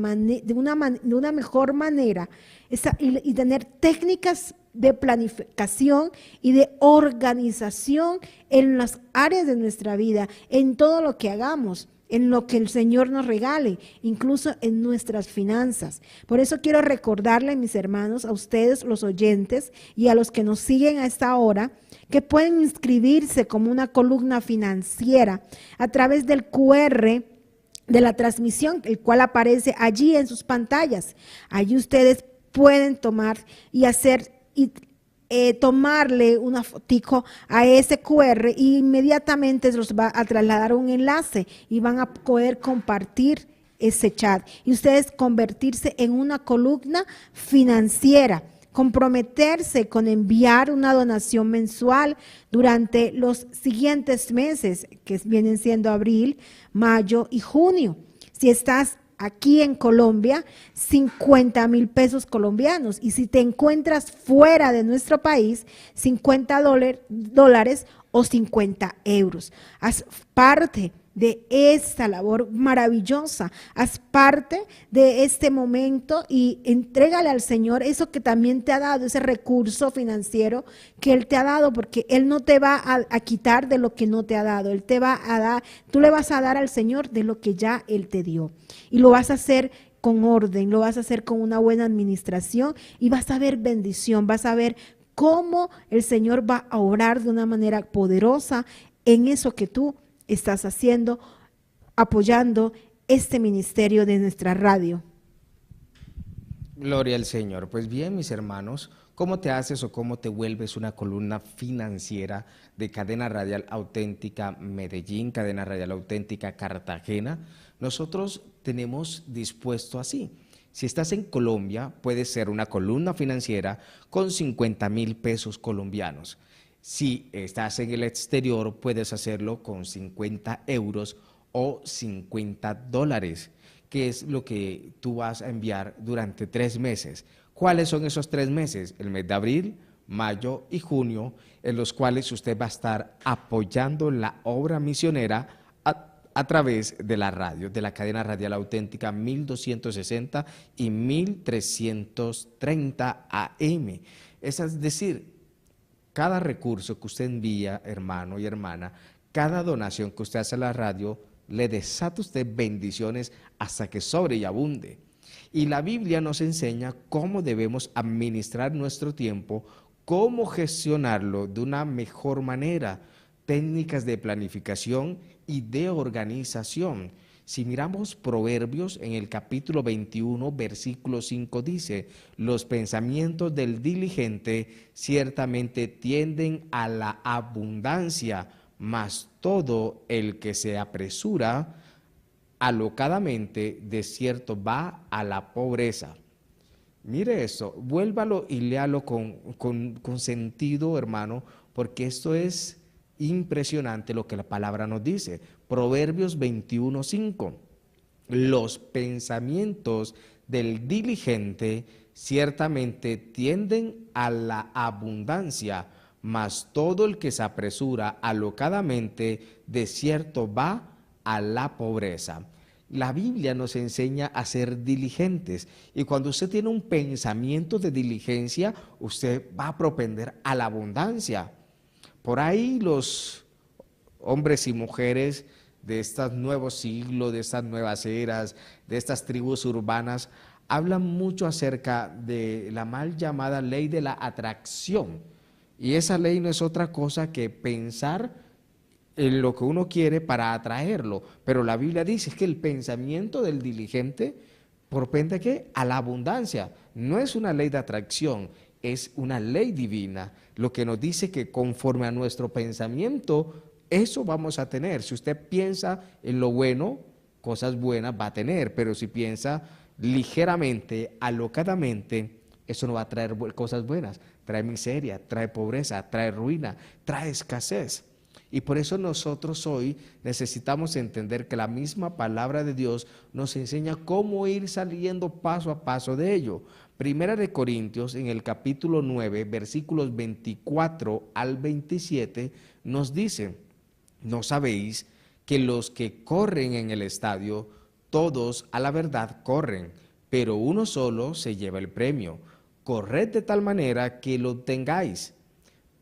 una mejor manera y tener técnicas de planificación y de organización en las áreas de nuestra vida, en todo lo que hagamos, en lo que el Señor nos regale, incluso en nuestras finanzas. Por eso quiero recordarle, mis hermanos, a ustedes los oyentes y a los que nos siguen a esta hora, que pueden inscribirse como una columna financiera a través del QR de la transmisión, el cual aparece allí en sus pantallas. Allí ustedes pueden tomar y tomarle una fotico a ese QR y inmediatamente los va a trasladar a un enlace y van a poder compartir ese chat y ustedes convertirse en una columna financiera, comprometerse con enviar una donación mensual durante los siguientes meses, que vienen siendo abril, mayo y junio. Si estás aquí en Colombia, 50,000 pesos colombianos. Y si te encuentras fuera de nuestro país, $50 o 50 euros. Haz parte de esta labor maravillosa, haz parte de este momento y entrégale al Señor eso que también te ha dado, ese recurso financiero que Él te ha dado, porque Él no te va a quitar de lo que no te ha dado, Él te va a dar, tú le vas a dar al Señor de lo que ya Él te dio y lo vas a hacer con orden, lo vas a hacer con una buena administración y vas a ver bendición, vas a ver cómo el Señor va a obrar de una manera poderosa en eso que tú estás haciendo, apoyando este ministerio de nuestra radio. Gloria al Señor. Pues bien, mis hermanos, ¿cómo te haces o cómo te vuelves una columna financiera de Cadena Radial Auténtica Medellín, Cadena Radial Auténtica Cartagena? Nosotros tenemos dispuesto así. Si estás en Colombia, puedes ser una columna financiera con 50,000 pesos colombianos. Si estás en el exterior, puedes hacerlo con 50 euros o $50, que es lo que tú vas a enviar durante 3 meses. ¿Cuáles son esos 3 meses? El mes de abril, mayo y junio, en los cuales usted va a estar apoyando la obra misionera a través de la radio, de la cadena radial auténtica 1260 y 1330 AM. Es decir, cada recurso que usted envía, hermano y hermana, cada donación que usted hace a la radio, le desata usted bendiciones hasta que sobre y abunde. Y la Biblia nos enseña cómo debemos administrar nuestro tiempo, cómo gestionarlo de una mejor manera, técnicas de planificación y de organización. Si miramos Proverbios en el capítulo 21, versículo 5 dice, los pensamientos del diligente ciertamente tienden a la abundancia, mas todo el que se apresura alocadamente de cierto va a la pobreza. Mire esto, vuélvalo y léalo con sentido, hermano, porque esto es impresionante lo que la palabra nos dice. Proverbios 21:5. Los pensamientos del diligente ciertamente tienden a la abundancia, mas todo el que se apresura alocadamente de cierto va a la pobreza. La Biblia nos enseña a ser diligentes y cuando usted tiene un pensamiento de diligencia, usted va a propender a la abundancia. Por ahí los hombres y mujeres de estos nuevos siglos, de estas nuevas eras, de estas tribus urbanas, hablan mucho acerca de la mal llamada ley de la atracción. Y esa ley no es otra cosa que pensar en lo que uno quiere para atraerlo. Pero la Biblia dice que el pensamiento del diligente propende ¿qué? A la abundancia. No es una ley de atracción, es una ley divina. Lo que nos dice que conforme a nuestro pensamiento, eso vamos a tener. Si usted piensa en lo bueno, cosas buenas va a tener. Pero si piensa ligeramente, alocadamente, eso no va a traer cosas buenas, trae miseria, trae pobreza, trae ruina, trae escasez. Y por eso nosotros hoy necesitamos entender que la misma palabra de Dios nos enseña cómo ir saliendo paso a paso de ello. Primera de Corintios, en el capítulo 9, versículos 24 al 27, nos dice: ¿no sabéis que los que corren en el estadio, todos a la verdad corren, pero uno solo se lleva el premio? Corred de tal manera que lo tengáis.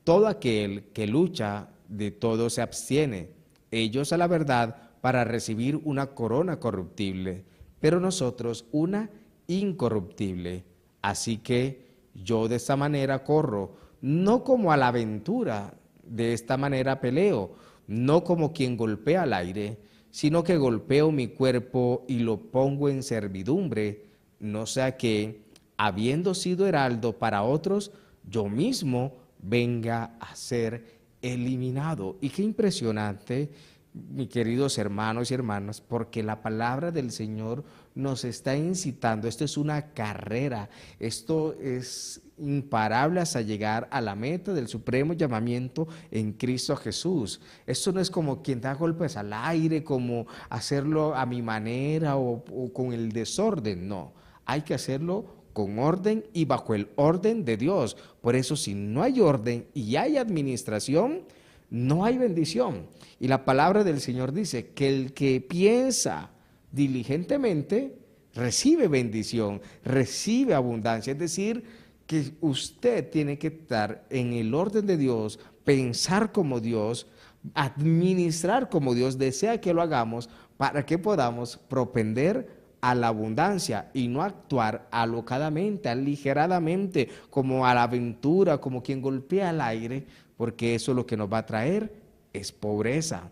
Todo aquel que lucha, de todo se abstiene. Ellos a la verdad para recibir una corona corruptible, pero nosotros una incorruptible. Así que yo de esta manera corro, no como a la aventura, de esta manera peleo, no como quien golpea al aire, sino que golpeo mi cuerpo y lo pongo en servidumbre, no sea que, habiendo sido heraldo para otros, yo mismo venga a ser eliminado. Y qué impresionante, mis queridos hermanos y hermanas, porque la palabra del Señor nos está incitando. Esto es una carrera, esto es imparable hasta llegar a la meta del supremo llamamiento en Cristo Jesús. Esto no es como quien da golpes al aire, como hacerlo a mi manera o con el desorden, no, hay que hacerlo con orden y bajo el orden de Dios. Por eso, si no hay orden y hay administración, no hay bendición. Y la palabra del Señor dice que el que piensa diligentemente recibe bendición, recibe abundancia. Es decir, que usted tiene que estar en el orden de Dios, pensar como Dios, administrar como Dios desea que lo hagamos, para que podamos propender a la abundancia y no actuar alocadamente, aligeradamente, como a la aventura, como quien golpea al aire, porque eso lo que nos va a traer es pobreza.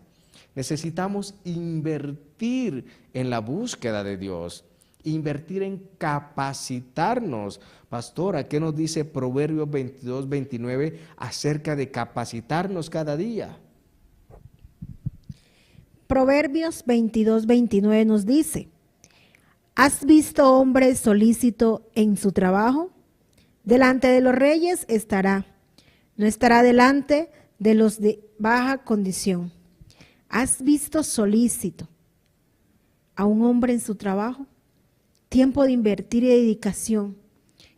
Necesitamos invertir en la búsqueda de Dios, invertir en capacitarnos. Pastora, ¿qué nos dice Proverbios 22, 29 acerca de capacitarnos cada día? Proverbios 22, 29 nos dice: ¿has visto hombre solícito en su trabajo? Delante de los reyes estará, no estará delante de los de baja condición. ¿Has visto solícito a un hombre en su trabajo? Tiempo de invertir y dedicación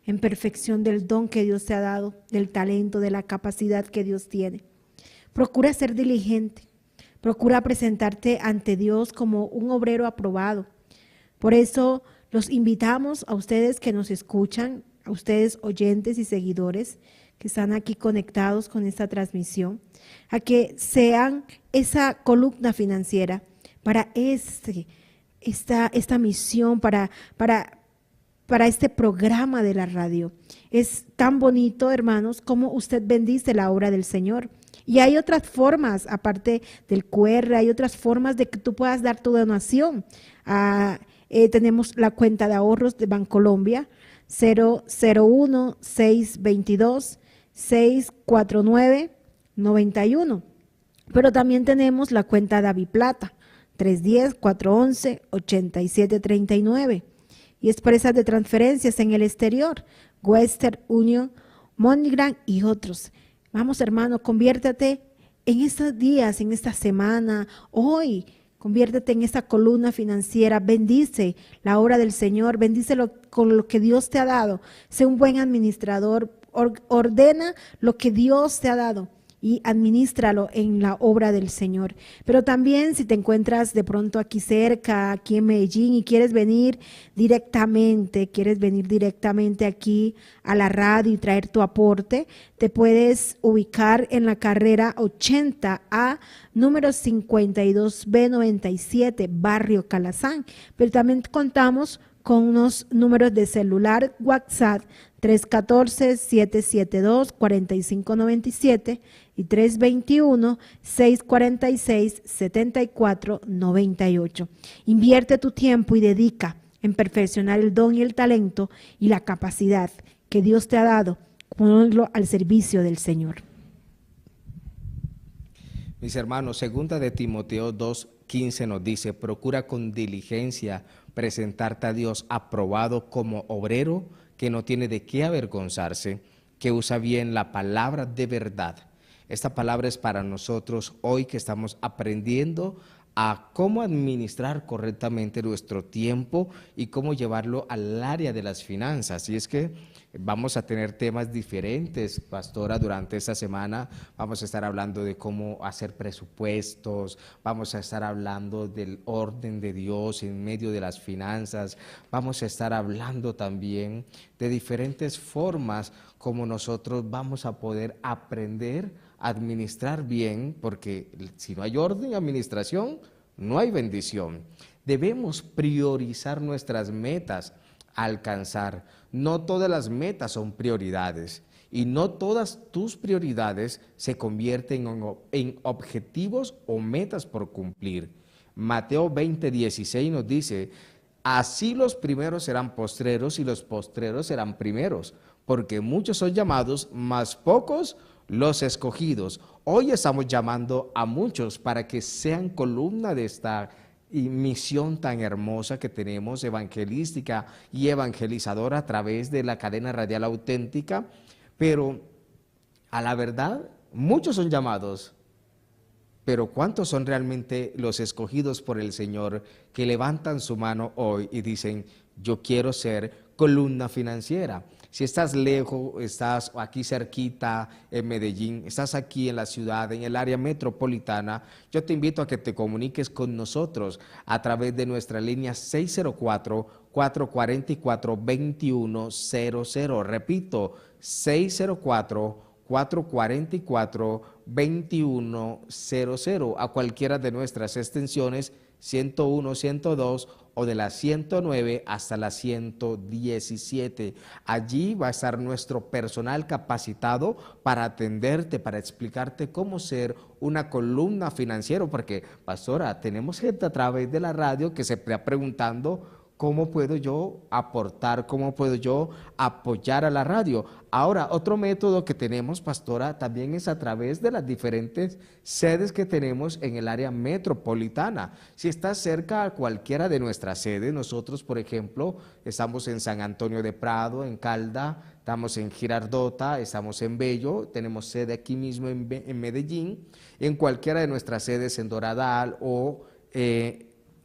en perfección del don que Dios te ha dado, del talento, de la capacidad que Dios tiene. Procura ser diligente, procura presentarte ante Dios como un obrero aprobado. Por eso los invitamos a ustedes que nos escuchan, a ustedes oyentes y seguidores que están aquí conectados con esta transmisión, a que sean esa columna financiera para esta misión, para este programa de la radio. Es tan bonito, hermanos, como usted bendice la obra del Señor. Y hay otras formas, aparte del QR, hay otras formas de que tú puedas dar tu donación. Tenemos la cuenta de ahorros de Bancolombia, 001-622-649-91. Pero también tenemos la cuenta de Aviplata, 310-411-8739. Y expresas de transferencias en el exterior, Western Union, MoneyGram y otros. Vamos, hermano, conviértete en estos días, en esta semana, hoy. Conviértete en esa columna financiera, bendice la obra del Señor, bendícelo con lo que Dios te ha dado. Sé un buen administrador, ordena lo que Dios te ha dado y administralo en la obra del Señor. Pero también si te encuentras de pronto aquí cerca, aquí en Medellín, y quieres venir directamente aquí a la radio y traer tu aporte, te puedes ubicar en la carrera 80A, número 52B97, Barrio Calazán. Pero también contamos con unos números de celular WhatsApp 314-772-4597 y 321-646-7498. Invierte tu tiempo y dedica en perfeccionar el don y el talento y la capacidad que Dios te ha dado, ponerlo al servicio del Señor. Mis hermanos, segunda de Timoteo 2:15 nos dice: procura con diligencia presentarte a Dios aprobado como obrero que no tiene de qué avergonzarse, que usa bien la palabra de verdad. Esta palabra es para nosotros hoy que estamos aprendiendo a cómo administrar correctamente nuestro tiempo y cómo llevarlo al área de las finanzas. Y es que vamos a tener temas diferentes, pastora, durante esta semana. Vamos a estar hablando de cómo hacer presupuestos, vamos a estar hablando del orden de Dios en medio de las finanzas, vamos a estar hablando también de diferentes formas como nosotros vamos a poder aprender a administrar bien, porque si no hay orden y administración, no hay bendición. Debemos priorizar nuestras metas a alcanzar. No todas las metas son prioridades y no todas tus prioridades se convierten en objetivos o metas por cumplir. Mateo 20:16 nos dice: así los primeros serán postreros y los postreros serán primeros, porque muchos son llamados, mas pocos los escogidos. Hoy estamos llamando a muchos para que sean columna de esta misión tan hermosa que tenemos, evangelística y evangelizadora a través de la cadena radial auténtica, pero a la verdad, muchos son llamados, pero ¿cuántos son realmente los escogidos por el Señor que levantan su mano hoy y dicen: yo quiero ser columna financiera? Si estás lejos, estás aquí cerquita en Medellín, estás aquí en la ciudad, en el área metropolitana, yo te invito a que te comuniques con nosotros a través de nuestra línea 604-444-2100. Repito, 604-444-2100, a cualquiera de nuestras extensiones 101, 102 o de la 109 hasta la 117. Allí va a estar nuestro personal capacitado para atenderte, para explicarte cómo ser una columna financiera, porque, pastora, tenemos gente a través de la radio que se está preguntando: ¿cómo puedo yo aportar? ¿Cómo puedo yo apoyar a la radio? Ahora, otro método que tenemos, pastora, también es a través de las diferentes sedes que tenemos en el área metropolitana. Si estás cerca a cualquiera de nuestras sedes, nosotros, por ejemplo, estamos en San Antonio de Prado, en Calda, estamos en Girardota, estamos en Bello, tenemos sede aquí mismo en Medellín, en cualquiera de nuestras sedes en Doradal o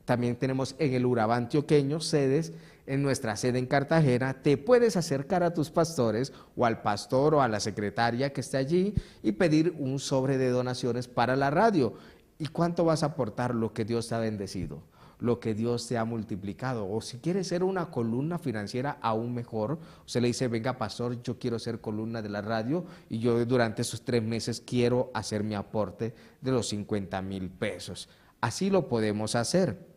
también tenemos en el Urabá antioqueño sedes. En nuestra sede en Cartagena te puedes acercar a tus pastores o al pastor o a la secretaria que esté allí y pedir un sobre de donaciones para la radio. ¿Y cuánto vas a aportar? Lo que Dios te ha bendecido, lo que Dios te ha multiplicado. O si quieres ser una columna financiera, aún mejor. Usted le dice: venga, pastor, yo quiero ser columna de la radio y yo durante esos 3 meses quiero hacer mi aporte de los 50,000 pesos. Así lo podemos hacer.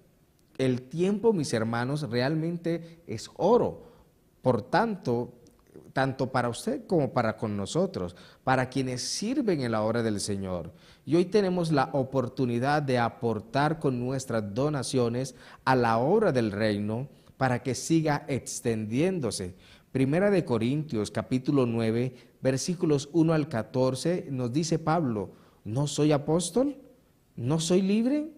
El tiempo, mis hermanos, realmente es oro. Por tanto, tanto para usted como para con nosotros, para quienes sirven en la obra del Señor. Y hoy tenemos la oportunidad de aportar con nuestras donaciones a la obra del reino para que siga extendiéndose. Primera de Corintios, capítulo 9, versículos 1 al 14, nos dice Pablo: ¿no soy apóstol? ¿No soy libre?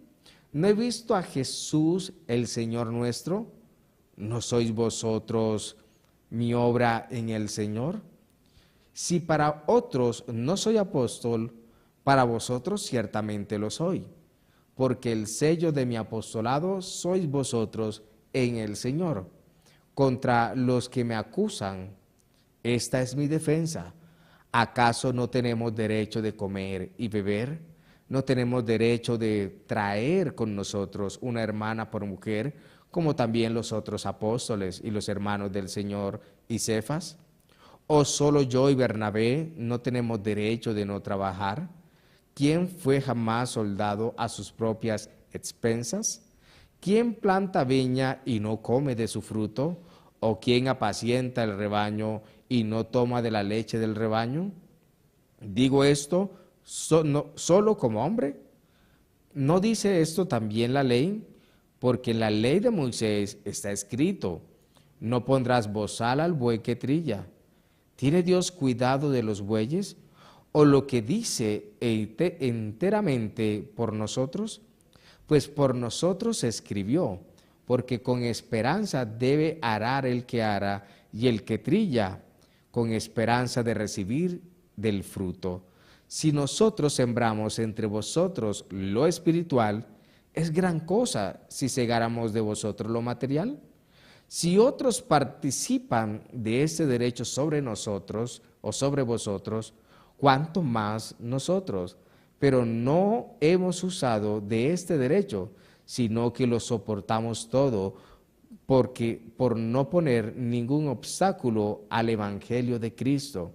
¿No he visto a Jesús el Señor nuestro? ¿No sois vosotros mi obra en el Señor? Si para otros no soy apóstol, para vosotros ciertamente lo soy, porque el sello de mi apostolado sois vosotros en el Señor. Contra los que me acusan, esta es mi defensa: ¿acaso no tenemos derecho de comer y beber? ¿No tenemos derecho de traer con nosotros una hermana por mujer, como también los otros apóstoles y los hermanos del Señor y Cefas? ¿O solo yo y Bernabé no tenemos derecho de no trabajar? ¿Quién fue jamás soldado a sus propias expensas? ¿Quién planta viña y no come de su fruto? ¿O quién apacienta el rebaño y no toma de la leche del rebaño? Digo esto solo como hombre. ¿No dice esto también la ley? Porque en la ley de Moisés está escrito: no pondrás bozal al buey que trilla. ¿Tiene Dios cuidado de los bueyes? ¿O lo que dice enteramente por nosotros? Pues por nosotros se escribió, porque con esperanza debe arar el que ara y el que trilla con esperanza de recibir del fruto. Si nosotros sembramos entre vosotros lo espiritual, es gran cosa si segáramos de vosotros lo material. Si otros participan de ese derecho sobre nosotros o sobre vosotros, ¿cuánto más nosotros? Pero no hemos usado de este derecho, sino que lo soportamos todo, porque por no poner ningún obstáculo al evangelio de Cristo.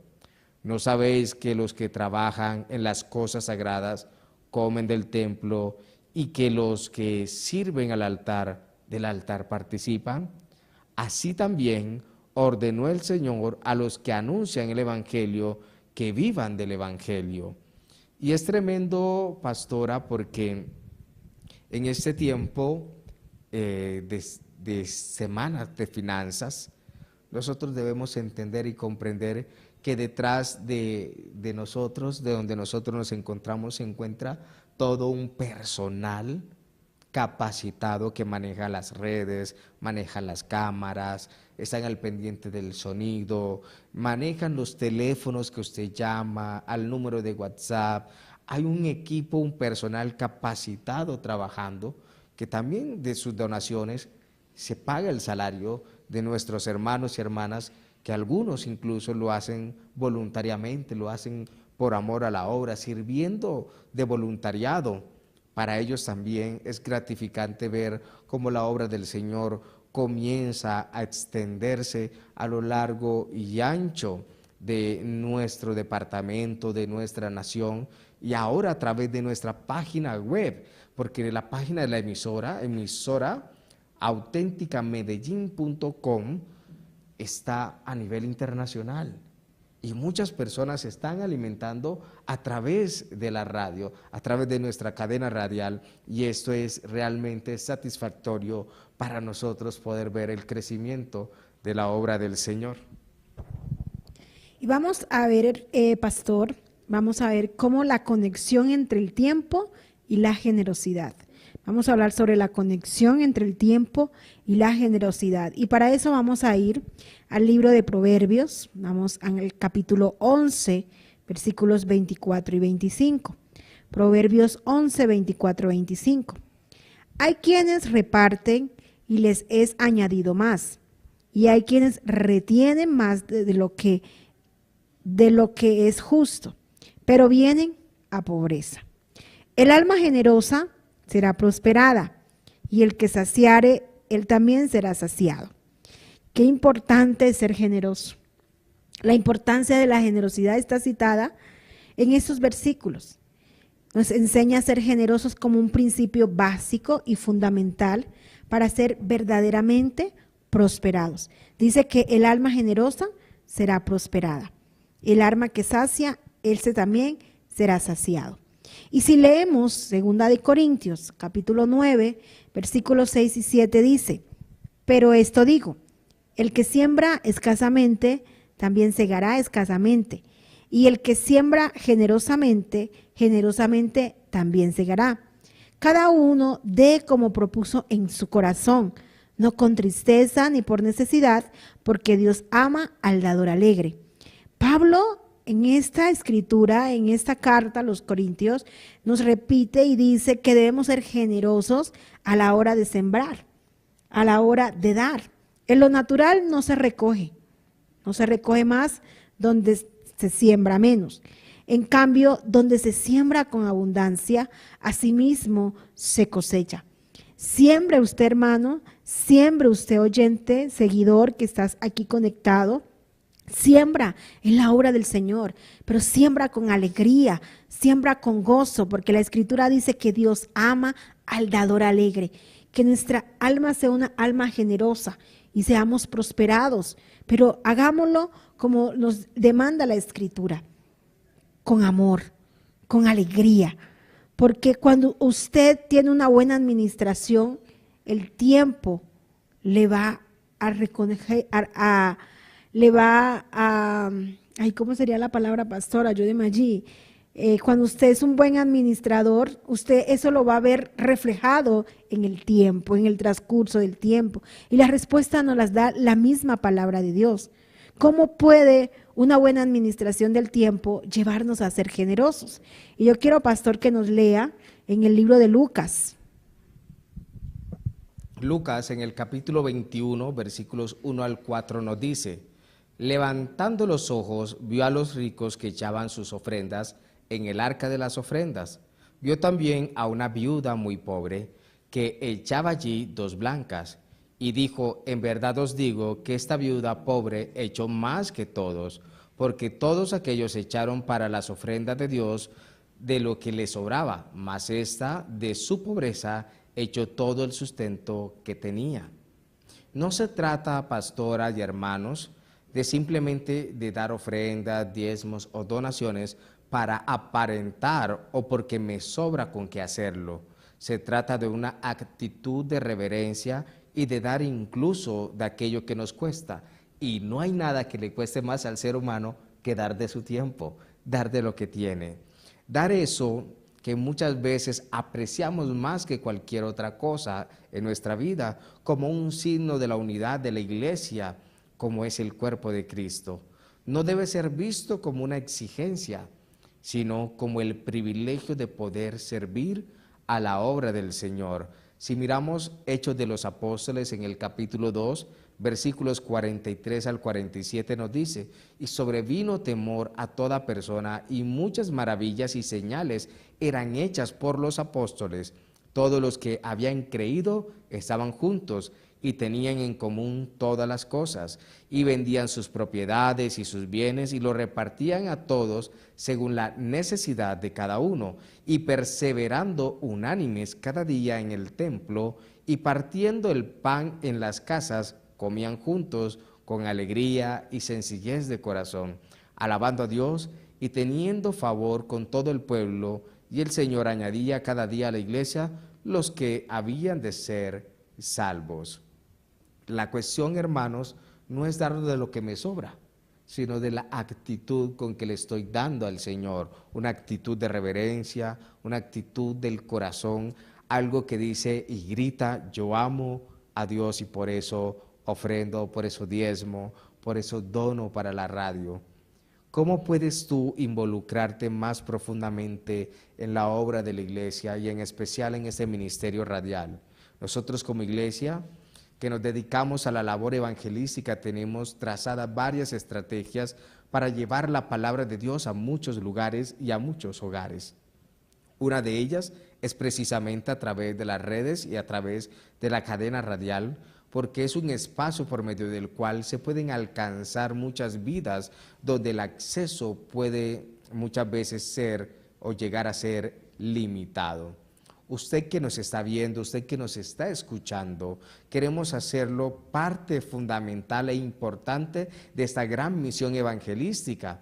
¿No sabéis que los que trabajan en las cosas sagradas comen del templo y que los que sirven al altar del altar participan? Así también ordenó el Señor a los que anuncian el evangelio que vivan del evangelio. Y es tremendo, pastora, porque en este tiempo de semanas de finanzas, nosotros debemos entender y comprender que detrás de nosotros, de donde nosotros nos encontramos, se encuentra todo un personal capacitado que maneja las redes, maneja las cámaras, están al pendiente del sonido, manejan los teléfonos que usted llama, al número de WhatsApp. Hay un equipo, un personal capacitado trabajando, que también de sus donaciones se paga el salario de nuestros hermanos y hermanas, que algunos incluso lo hacen voluntariamente, lo hacen por amor a la obra, sirviendo de voluntariado. Para ellos también es gratificante ver cómo la obra del Señor comienza a extenderse a lo largo y ancho de nuestro departamento, de nuestra nación, y ahora a través de nuestra página web, porque la página de la emisora auténticamedellín.com, está a nivel internacional. Y muchas personas se están alimentando a través de la radio, a través de nuestra cadena radial, y esto es realmente satisfactorio para nosotros poder ver el crecimiento de la obra del Señor. Y vamos a ver, pastor, vamos a ver cómo la conexión entre el tiempo y la generosidad. Vamos a hablar sobre la conexión entre el tiempo y la generosidad. Y para eso vamos a ir al libro de Proverbios, vamos al capítulo 11, versículos 24 y 25. Proverbios 11, 24 y 25. Hay quienes reparten y les es añadido más, y hay quienes retienen más de lo que es justo, pero vienen a pobreza. El alma generosa será prosperada, y el que saciare, él también será saciado. Qué importante es ser generoso. La importancia de la generosidad está citada en estos versículos. Nos enseña a ser generosos como un principio básico y fundamental para ser verdaderamente prosperados. Dice que el alma generosa será prosperada. El alma que sacia, él también será saciado. Y si leemos 2 de Corintios, capítulo 9, versículos 6 y 7, dice: pero esto digo, el que siembra escasamente, también segará escasamente, y el que siembra generosamente, generosamente también segará. Cada uno dé como propuso en su corazón, no con tristeza ni por necesidad, porque Dios ama al dador alegre. Pablo, en esta escritura, en esta carta a los Corintios, nos repite y dice que debemos ser generosos a la hora de sembrar, a la hora de dar. En lo natural no se recoge más donde se siembra menos. En cambio, donde se siembra con abundancia, asimismo se cosecha. Siembre usted, hermano, siembre usted, oyente, seguidor que estás aquí conectado. Siembra en la obra del Señor, pero siembra con alegría, siembra con gozo, porque la Escritura dice que Dios ama al dador alegre, que nuestra alma sea una alma generosa y seamos prosperados, pero hagámoslo como nos demanda la Escritura, con amor, con alegría, porque cuando usted tiene una buena administración, el tiempo le va a reconocer, ¿cómo sería la palabra, pastora? Ayúdeme allí. Cuando usted es un buen administrador, usted eso lo va a ver reflejado en el tiempo, en el transcurso del tiempo. Y la respuesta nos las da la misma palabra de Dios. ¿Cómo puede una buena administración del tiempo llevarnos a ser generosos? Y yo quiero, pastor, que nos lea en el libro de Lucas. Lucas, en el capítulo 21, versículos 1 al 4, nos dice: levantando los ojos, vio a los ricos que echaban sus ofrendas en el arca de las ofrendas. Vio también a una viuda muy pobre que echaba allí 2 blancas, y dijo: en verdad os digo que esta viuda pobre echó más que todos, porque todos aquellos echaron para las ofrendas de Dios de lo que les sobraba, mas esta de su pobreza echó todo el sustento que tenía. No se trata, pastora y hermanos, de simplemente de dar ofrendas, diezmos o donaciones para aparentar o porque me sobra con qué hacerlo. Se trata de una actitud de reverencia y de dar incluso de aquello que nos cuesta. Y no hay nada que le cueste más al ser humano que dar de su tiempo, dar de lo que tiene. Dar eso que muchas veces apreciamos más que cualquier otra cosa en nuestra vida, como un signo de la unidad de la iglesia, como es el cuerpo de Cristo. No debe ser visto como una exigencia, sino como el privilegio de poder servir a la obra del Señor. Si miramos Hechos de los Apóstoles en el capítulo 2, versículos 43 al 47 nos dice: y sobrevino temor a toda persona, y muchas maravillas y señales eran hechas por los apóstoles. Todos los que habían creído estaban juntos y tenían en común todas las cosas, y vendían sus propiedades y sus bienes y lo repartían a todos según la necesidad de cada uno, y perseverando unánimes cada día en el templo y partiendo el pan en las casas, comían juntos con alegría y sencillez de corazón, alabando a Dios y teniendo favor con todo el pueblo, y el Señor añadía cada día a la iglesia los que habían de ser salvos. La cuestión, hermanos, no es dar de lo que me sobra, sino de la actitud con que le estoy dando al Señor, una actitud de reverencia, una actitud del corazón, algo que dice y grita: yo amo a Dios y por eso ofrendo, por eso diezmo, por eso dono para la radio. ¿Cómo puedes tú involucrarte más profundamente en la obra de la iglesia y en especial en este ministerio radial? Nosotros como iglesia que nos dedicamos a la labor evangelística tenemos trazadas varias estrategias para llevar la palabra de Dios a muchos lugares y a muchos hogares. Una de ellas es precisamente a través de las redes y a través de la cadena radial, porque es un espacio por medio del cual se pueden alcanzar muchas vidas, donde el acceso puede muchas veces ser o llegar a ser limitado. Usted que nos está viendo, usted que nos está escuchando, queremos hacerlo parte fundamental e importante de esta gran misión evangelística.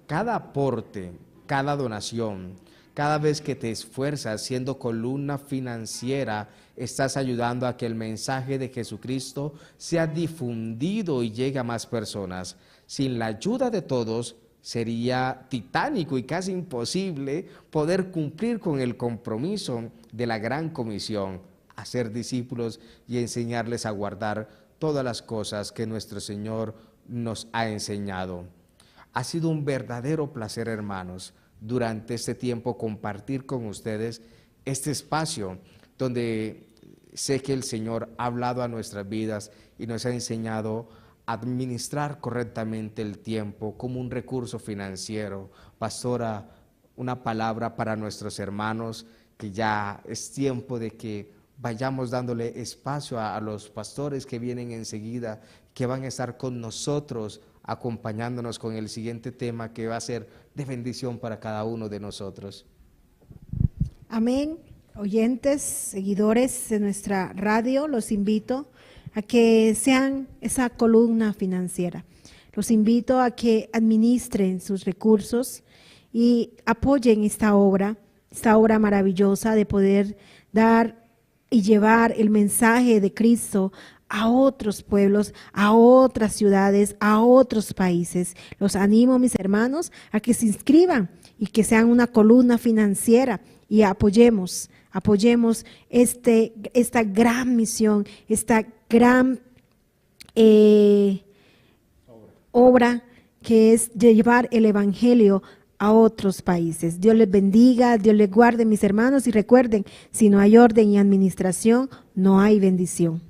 Cada aporte, cada donación, cada vez que te esfuerzas siendo columna financiera, estás ayudando a que el mensaje de Jesucristo sea difundido y llegue a más personas. Sin la ayuda de todos, sería titánico y casi imposible poder cumplir con el compromiso de la gran comisión, hacer discípulos y enseñarles a guardar todas las cosas que nuestro Señor nos ha enseñado. Ha sido un verdadero placer, hermanos, durante este tiempo compartir con ustedes este espacio donde sé que el Señor ha hablado a nuestras vidas y nos ha enseñado a administrar correctamente el tiempo como un recurso financiero. Pastora, una palabra para nuestros hermanos, que ya es tiempo de que vayamos dándole espacio a los pastores que vienen enseguida, que van a estar con nosotros, acompañándonos con el siguiente tema que va a ser de bendición para cada uno de nosotros. Amén. Oyentes, seguidores de nuestra radio, los invito a que sean esa columna financiera. Los invito a que administren sus recursos y apoyen esta obra maravillosa de poder dar y llevar el mensaje de Cristo a otros pueblos, a otras ciudades, a otros países. Los animo, mis hermanos, a que se inscriban y que sean una columna financiera y apoyemos esta gran misión, esta gran obra que es llevar el evangelio a otros países. Dios les bendiga, Dios les guarde, mis hermanos, y recuerden, si no hay orden y administración, no hay bendición.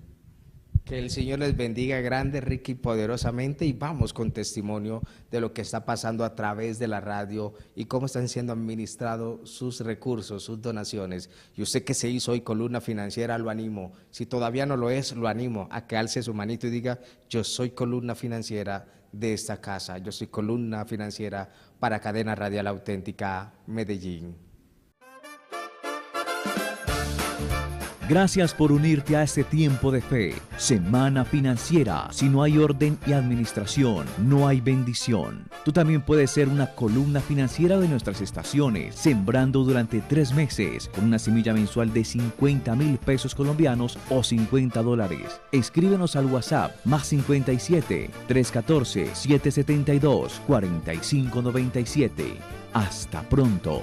Que el Señor les bendiga grande, rica y poderosamente, y vamos con testimonio de lo que está pasando a través de la radio y cómo están siendo administrados sus recursos, sus donaciones. Y usted que se hizo hoy columna financiera, lo animo. Si todavía no lo es, lo animo a que alce su manito y diga: yo soy columna financiera de esta casa, yo soy columna financiera para Cadena Radial Auténtica Medellín. Gracias por unirte a este tiempo de fe. Semana Financiera. Si no hay orden y administración, no hay bendición. Tú también puedes ser una columna financiera de nuestras estaciones, sembrando durante 3 meses con una semilla mensual de 50,000 pesos colombianos o $50. Escríbenos al WhatsApp +57 314 772 4597. Hasta pronto.